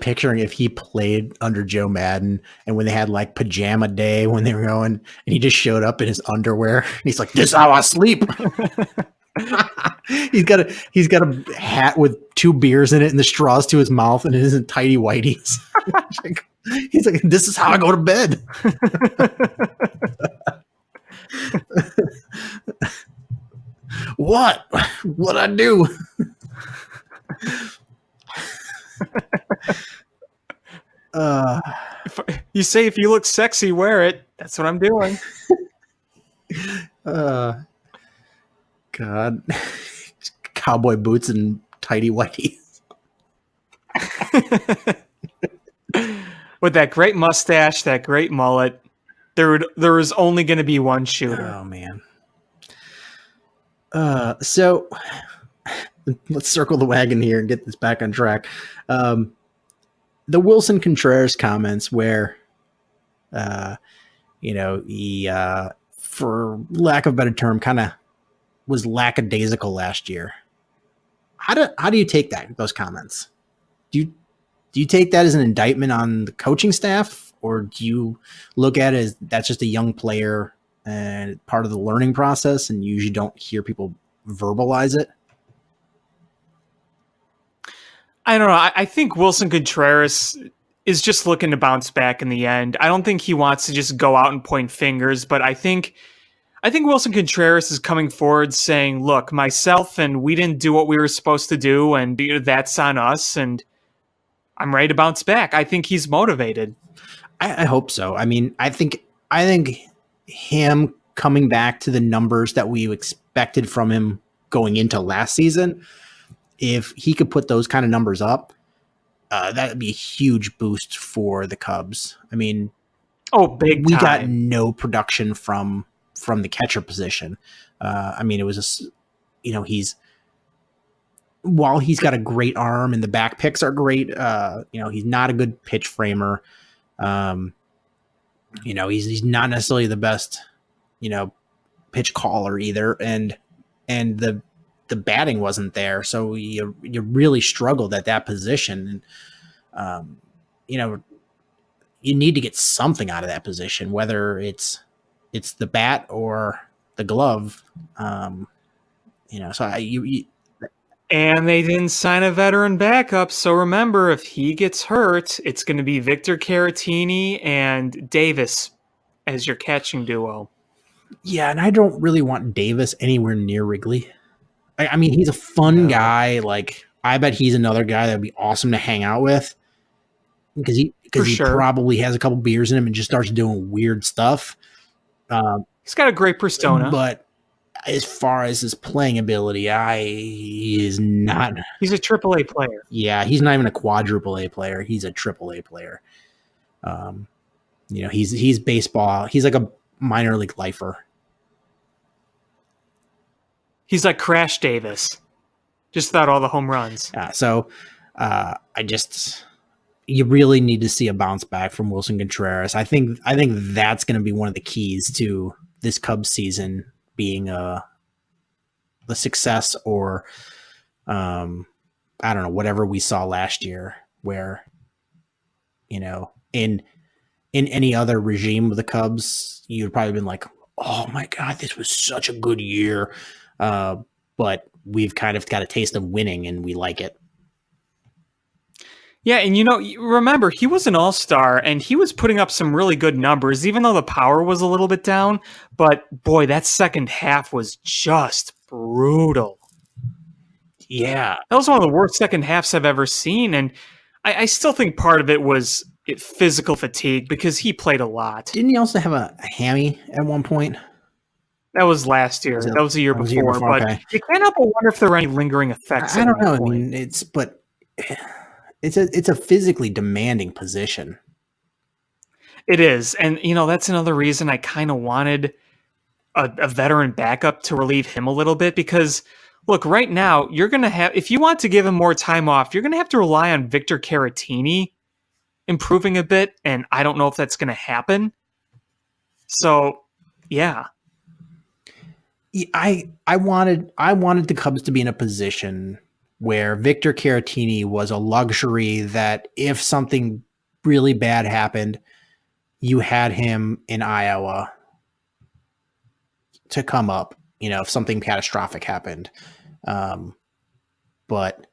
picturing if he played under Joe Madden and when they had like pajama day when they were going and he just showed up in his underwear and he's like, this is how I sleep. he's got a hat with 2 beers in it and the straws to his mouth and it isn't tidy whities. He's like, this is how I go to bed. What I do? You say if you look sexy, wear it. That's what I'm doing. God. Cowboy boots and tidy whities. With that great mustache, that great mullet, there was only going to be one Shooter. Oh man. So let's circle the wagon here and get this back on track. The Wilson Contreras comments where, he, for lack of a better term, kind of was lackadaisical last year. How do you take those comments? Do you take that as an indictment on the coaching staff, or do you look at it as that's just a young player and part of the learning process, and you usually don't hear people verbalize it? I don't know. I think Wilson Contreras is just looking to bounce back in the end. I don't think he wants to just go out and point fingers, but I think Wilson Contreras is coming forward saying, look, myself and we didn't do what we were supposed to do, and that's on us, and I'm ready to bounce back. I think he's motivated. I hope so. I mean, I think him coming back to the numbers that we expected from him going into last season, if he could put those kind of numbers up, that would be a huge boost for the Cubs. I mean, big we time. got no production from the catcher position. I mean, it was while he's got a great arm and the back picks are great, he's not a good pitch framer. He's not necessarily the best, pitch caller either. And the batting wasn't there. So you really struggled at that position. And, you need to get something out of that position, whether it's the bat or the glove. And they didn't sign a veteran backup, so remember, if he gets hurt, it's going to be Victor Caratini and Davis as your catching duo. Yeah, and I don't really want Davis anywhere near Wrigley. I mean, he's a fun guy. Like, I bet he's another guy that would be awesome to hang out with because he probably has a couple beers in him and just starts doing weird stuff. He's got a great persona, but as far as his playing ability, he is not. He's a AAA player. Yeah, he's not even a quadruple A player. He's a AAA player. He's baseball. He's like a minor league lifer. He's like Crash Davis, just without all the home runs. You really need to see a bounce back from Wilson Contreras. I think that's going to be one of the keys to this Cubs season being the success, or I don't know, whatever we saw last year, where in any other regime of the Cubs, you'd probably been like, oh my God, this was such a good year. But we've kind of got a taste of winning and we like it. Yeah, and remember, he was an all-star, and he was putting up some really good numbers, even though the power was a little bit down. But, boy, that second half was just brutal. Yeah. That was one of the worst second halves I've ever seen, and I still think part of it was physical fatigue, because he played a lot. Didn't he also have a hammy at one point? That was last year. That was the year before. But okay. You can't help but wonder if there are any lingering effects. I don't know. I mean, it's a physically demanding position. It is. And, that's another reason I kind of wanted a veteran backup to relieve him a little bit, because, look, right now, you're going to have, if you want to give him more time off, you're going to have to rely on Victor Caratini improving a bit, and I don't know if that's going to happen. So, yeah. I wanted the Cubs to be in a position where Victor Caratini was a luxury, that if something really bad happened, you had him in Iowa to come up, if something catastrophic happened. But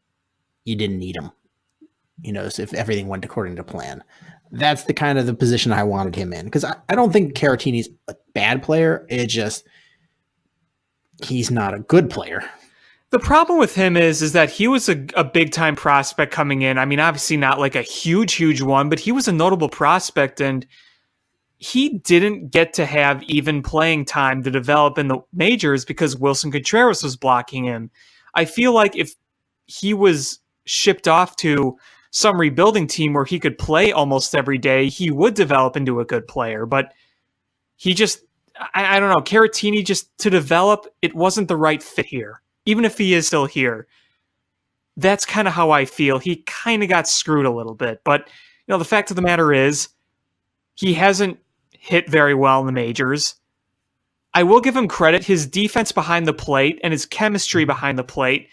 you didn't need him, if everything went according to plan. That's the kind of the position I wanted him in, because I don't think Caratini's a bad player. It's just he's not a good player. The problem with him is that he was a big-time prospect coming in. I mean, obviously not like a huge one, but he was a notable prospect, and he didn't get to have even playing time to develop in the majors because Wilson Contreras was blocking him. I feel like if he was shipped off to some rebuilding team where he could play almost every day, he would develop into a good player. But he just, I don't know, Caratini, just to develop, it wasn't the right fit here. Even if he is still here, that's kind of how I feel. He kind of got screwed a little bit. But, the fact of the matter is, he hasn't hit very well in the majors. I will give him credit. His defense behind the plate and his chemistry behind the plate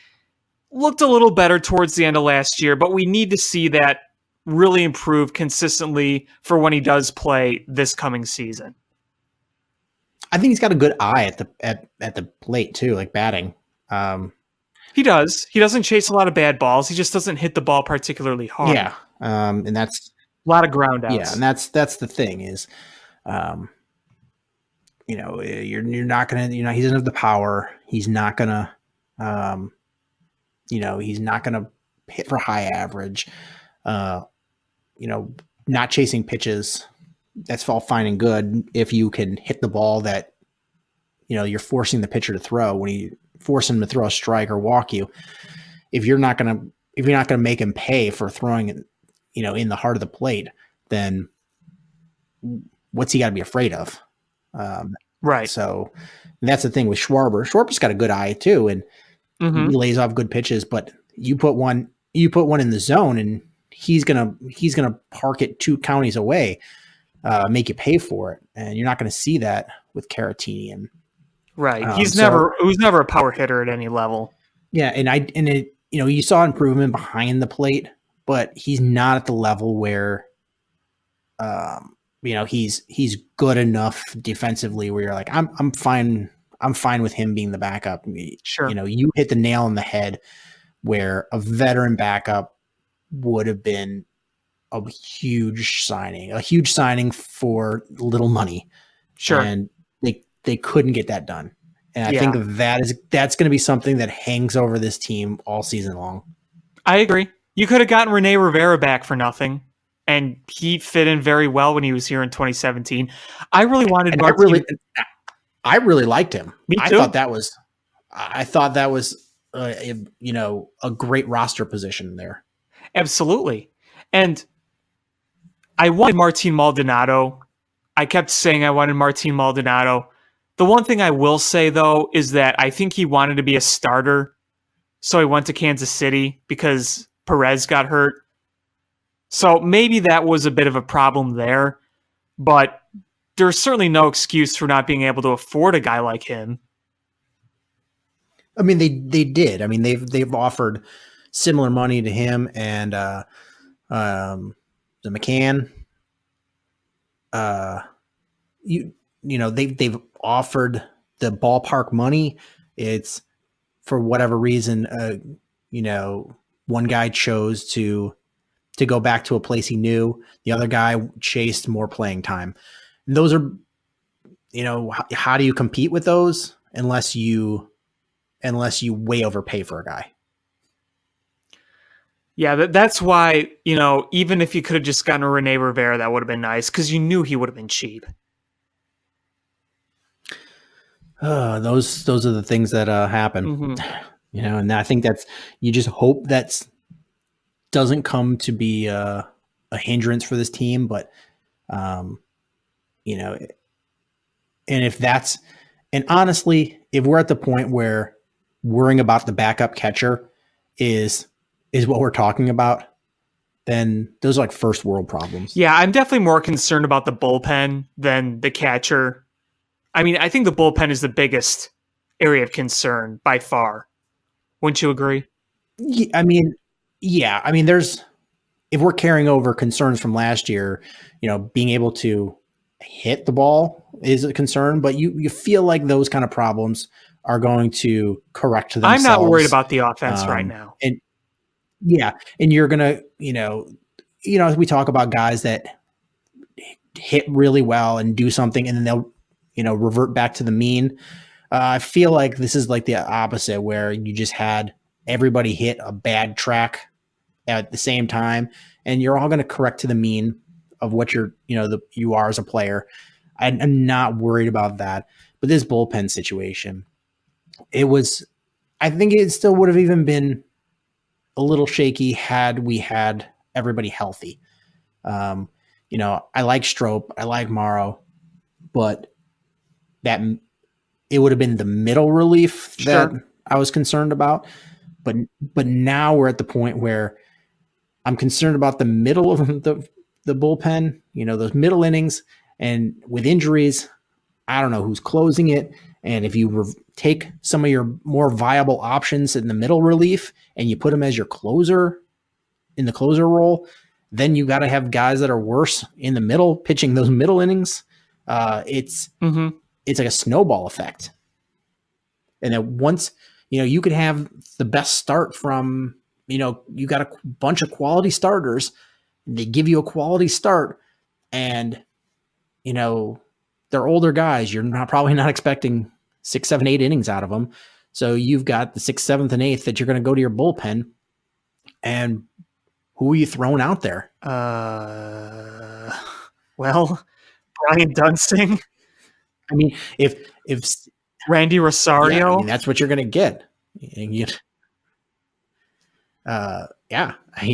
looked a little better towards the end of last year, but we need to see that really improve consistently for when he does play this coming season. I think he's got a good eye at the plate too, like batting. He does. He doesn't chase a lot of bad balls. He just doesn't hit the ball particularly hard. Yeah. And that's a lot of ground outs. Yeah. And that's the thing is, you're not going to, he doesn't have the power. He's not going to, he's not going to hit for high average, not chasing pitches. That's all fine and good if you can hit the ball that, you're forcing the pitcher to throw. When you force him to throw a strike or walk you, if you're not going to make him pay for throwing it, in the heart of the plate, then what's he got to be afraid of? Right. So that's the thing with Schwarber. Schwarber's got a good eye too, and he lays off good pitches. But you put one in the zone, and he's gonna park it 2 counties away, make you pay for it, and you're not going to see that with Caratini. And right, he was never a power hitter at any level. Yeah, you saw improvement behind the plate, but he's not at the level where he's good enough defensively where you're like, I'm fine. I'm fine with him being the backup. Sure. You hit the nail on the head where a veteran backup would have been a huge signing for little money. Sure. And they couldn't get that done. And I think that's going to be something that hangs over this team all season long. I agree. You could have gotten Rene Rivera back for nothing, and he fit in very well when he was here in 2017. I really wanted I really liked him. Me too. I thought that was a great roster position there. Absolutely. And I wanted Martin Maldonado. I kept saying I wanted Martin Maldonado. The one thing I will say, though, is that I think he wanted to be a starter. So he went to Kansas City because Perez got hurt. So maybe that was a bit of a problem there. But there's certainly no excuse for not being able to afford a guy like him. I mean, they did. I mean, they've offered similar money to him and the McCann. They've offered the ballpark money. It's for whatever reason, one guy chose to go back to a place he knew. The other guy chased more playing time. And those are, how do you compete with those unless you way overpay for a guy? Yeah, that's why, even if you could have just gotten a Rene Rivera, that would have been nice because you knew he would have been cheap. Those are the things that happen, and I think you just hope that doesn't come to be a hindrance for this team. But, and honestly, if we're at the point where worrying about the backup catcher is what we're talking about, then those are like first world problems. Yeah, I'm definitely more concerned about the bullpen than the catcher. I mean, I think the bullpen is the biggest area of concern by far. Wouldn't you agree? I mean, if we're carrying over concerns from last year, being able to hit the ball is a concern, but you feel like those kind of problems are going to correct themselves. I'm not worried about the offense right now. And you're going to, we talk about guys that hit really well and do something and then they'll, revert back to the mean. I feel like this is like the opposite where you just had everybody hit a bad track at the same time and you're all going to correct to the mean of what you are as a player. I'm not worried about that. But this bullpen situation, I think it still would have even been a little shaky had we had everybody healthy. I like Strop, I like Morrow, but that it would have been the middle relief that I was concerned about. But now we're at the point where I'm concerned about the middle of the bullpen, those middle innings, and with injuries, I don't know who's closing it. And if you take some of your more viable options in the middle relief and you put them as your closer in the closer role, then you got to have guys that are worse in the middle pitching those middle innings. It's like a snowball effect. And then once, you could have the best start from, you got a bunch of quality starters. They give you a quality start and, they're older guys. You're probably not expecting 6, 7, 8 innings out of them. So you've got the 6th, 7th, and 8th that you're going to go to your bullpen. And who are you throwing out there? Well, Brian Dunsing. I mean, if Randy Rosario, that's what you're going to get. Are you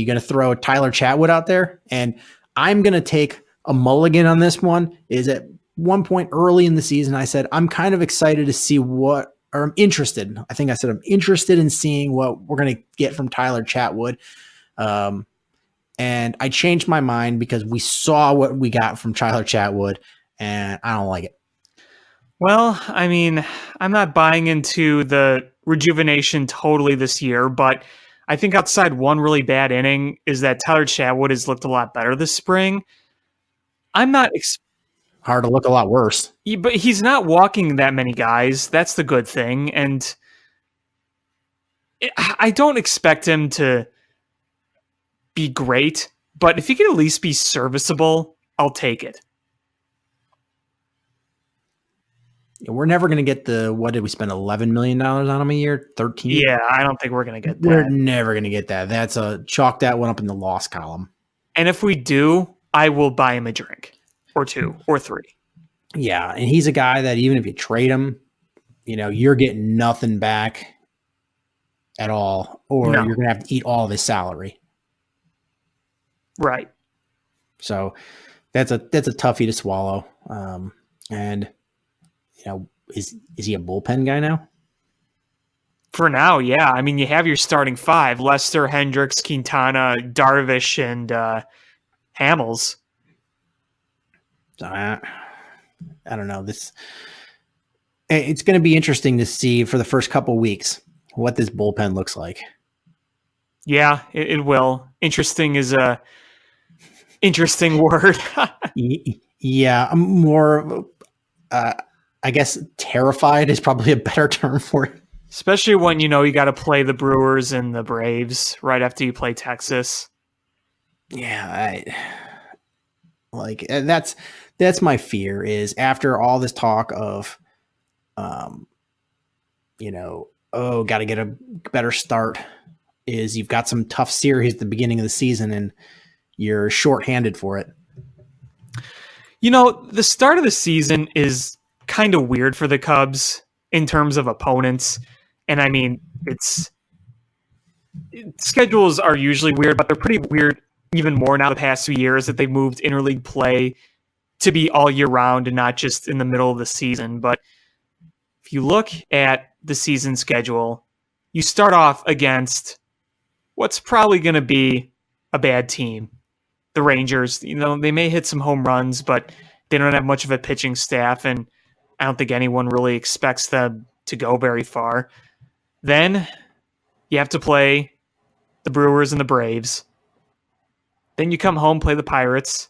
going to throw Tyler Chatwood out there? And I'm going to take a mulligan on this one. Is at one point early in the season, I said, I'm kind of excited to see I'm interested. I think I said, I'm interested in seeing what we're going to get from Tyler Chatwood. And I changed my mind because we saw what we got from Tyler Chatwood and I don't like it. Well, I mean, I'm not buying into the rejuvenation totally this year, but I think outside one really bad inning is that Tyler Chatwood has looked a lot better this spring. I'm not. Hard to look a lot worse. But he's not walking that many guys. That's the good thing, and I don't expect him to be great. But if he can at least be serviceable, I'll take it. We're never going to get what did we spend $11 million on him a year? 13? Yeah, I don't think we're going to get that. We're never going to get that. That's chalk that one up in the loss column. And if we do, I will buy him a drink or 2 or 3. Yeah, and he's a guy that even if you trade him, you're getting nothing back at all, or you're going to have to eat all of his salary. Right. So that's a toughie to swallow. And is he a bullpen guy now? For now, yeah. I mean, you have your starting 5: Lester, Hendricks, Quintana, Darvish, and Hamels. So I don't know. It's going to be interesting to see for the first couple of weeks what this bullpen looks like. Yeah, it will. Interesting is a interesting word. Yeah, I'm more. I guess terrified is probably a better term for it. Especially when you got to play the Brewers and the Braves right after you play Texas. Yeah, that's my fear is after all this talk of, got to get a better start. Is you've got some tough series at the beginning of the season and you're shorthanded for it. The start of the season is kind of weird for the Cubs in terms of opponents. And I mean, schedules are usually weird, but they're pretty weird even more now the past few years that they moved interleague play to be all year round and not just in the middle of the season. But if you look at the season schedule, you start off against what's probably going to be a bad team. The Rangers, they may hit some home runs, but they don't have much of a pitching staff, and I don't think anyone really expects them to go very far. Then you have to play the Brewers and the Braves. Then you come home, play the Pirates,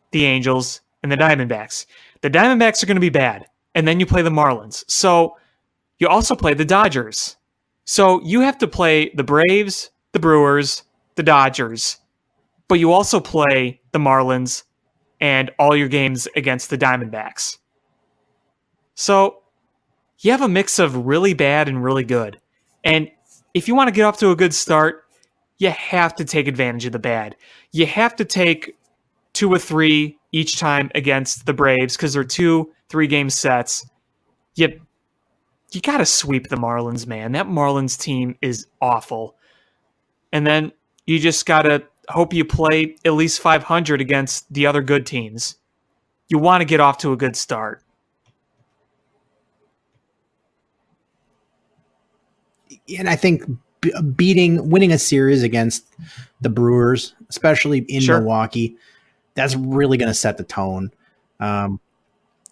the Angels, and the Diamondbacks. The Diamondbacks are going to be bad. And then you play the Marlins. So you also play the Dodgers. So you have to play the Braves, the Brewers, the Dodgers. But you also play the Marlins and all your games against the Diamondbacks. So you have a mix of really bad and really good. And if you want to get off to a good start, you have to take advantage of the bad. You have to take 2 or 3 each time against the Braves because they're 2-3 game sets. You got to sweep the Marlins, man. That Marlins team is awful. And then you just got to hope you play at least 500 against the other good teams. You want to get off to a good start. And I think winning a series against the Brewers, especially in Milwaukee, that's really going to set the tone.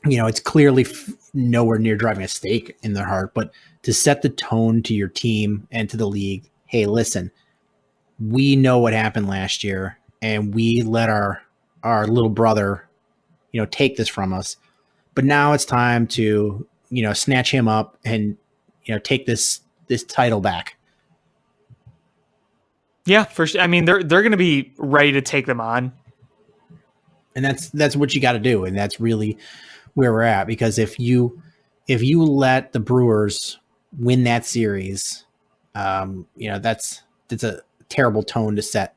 It's clearly nowhere near driving a stake in their heart, but to set the tone to your team and to the league, hey, listen, we know what happened last year, and we let our little brother, take this from us. But now it's time to, snatch him up and, take this title back. Yeah, for sure. I mean, they're going to be ready to take them on. And that's what you got to do. And that's really where we're at, because if you let the Brewers win that series, that's a terrible tone to set.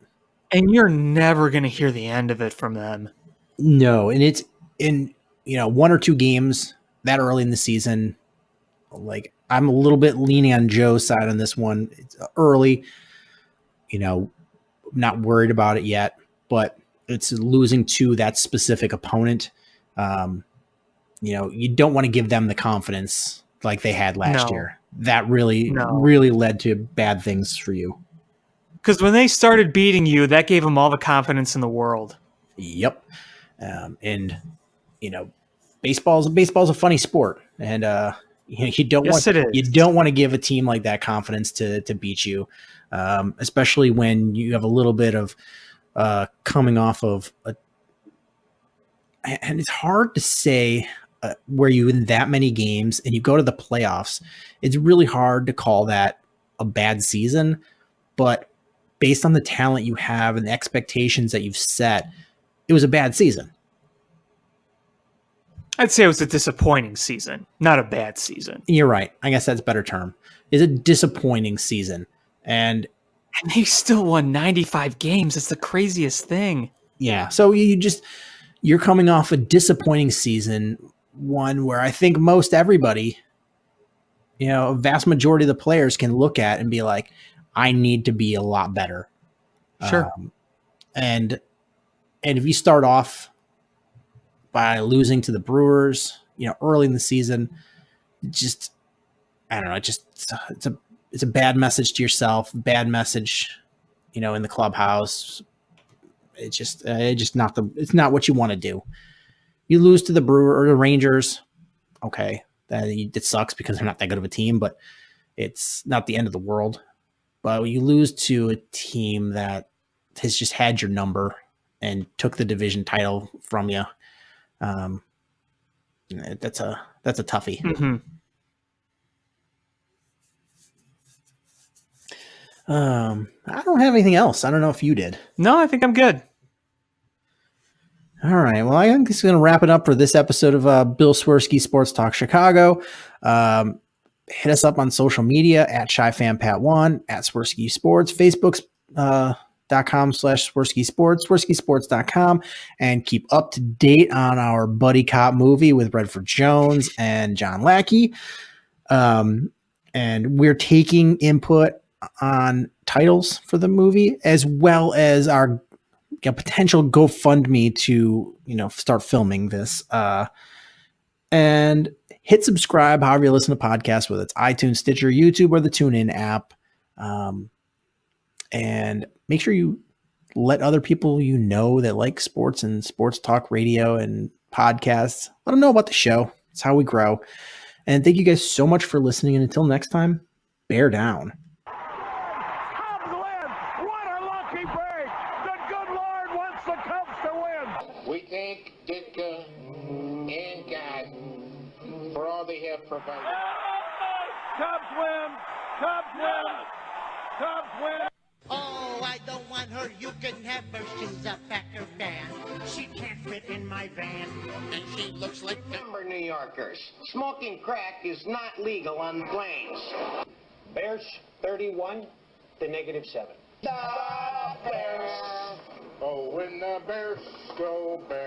And you're never going to hear the end of it from them. No. And it's in, 1 or 2 games that early in the season. Like, I'm a little bit leaning on Joe's side on this one. It's early, not worried about it yet, but it's losing to that specific opponent. You don't want to give them the confidence like they had last year. That really led to bad things for you. Because when they started beating you, that gave them all the confidence in the world. Yep. Baseball's a funny sport, and you don't want to give a team like that confidence to beat you, especially when you have a little bit of coming off of and it's hard to say where you win that many games and you go to the playoffs. It's really hard to call that a bad season, but based on the talent you have and the expectations that you've set, it was a bad season. I'd say it was a disappointing season, not a bad season. You're right. I guess that's a better term. It's a disappointing season. And they still won 95 games. It's the craziest thing. Yeah. So you're coming off a disappointing season, one where I think most everybody, a vast majority of the players can look at and be like, I need to be a lot better. Sure. And if you start off by losing to the Brewers, early in the season, I don't know, it's a bad message to yourself, bad message, in the clubhouse. It's not what you want to do. You lose to the Brewer or the Rangers. Okay. It sucks because they're not that good of a team, but it's not the end of the world. But when you lose to a team that has just had your number and took the division title from you, that's a toughie. Mm-hmm. I don't have anything else. I don't know if you did. No, I think I'm good. All right. Well, I think this is going to wrap it up for this episode of Bill Swirsky Sports Talk Chicago. Hit us up on social media at ShyFanPat1, at Swirsky Sports, Facebook.com/Swirsky Sports, SwirskySports.com, and keep up to date on our buddy cop movie with Redford Jones and John Lackey. And we're taking input on titles for the movie, as well as our potential GoFundMe to, start filming this. And hit subscribe however you listen to podcasts, whether it's iTunes, Stitcher, YouTube, or the TuneIn app. And make sure you let other people that like sports and sports talk radio and podcasts, let them know about the show. It's how we grow. And thank you guys so much for listening. And until next time, bear down. We thank Ditka and God for all they have provided. Cubs win! Cubs win! Cubs win! Oh, I don't want her. You can have her. She's a Packer fan. She can't fit in my van. And she looks like number New Yorkers. Smoking crack is not legal on planes. Bears 31 to -7. The Bears. Oh, when the Bears go Bears.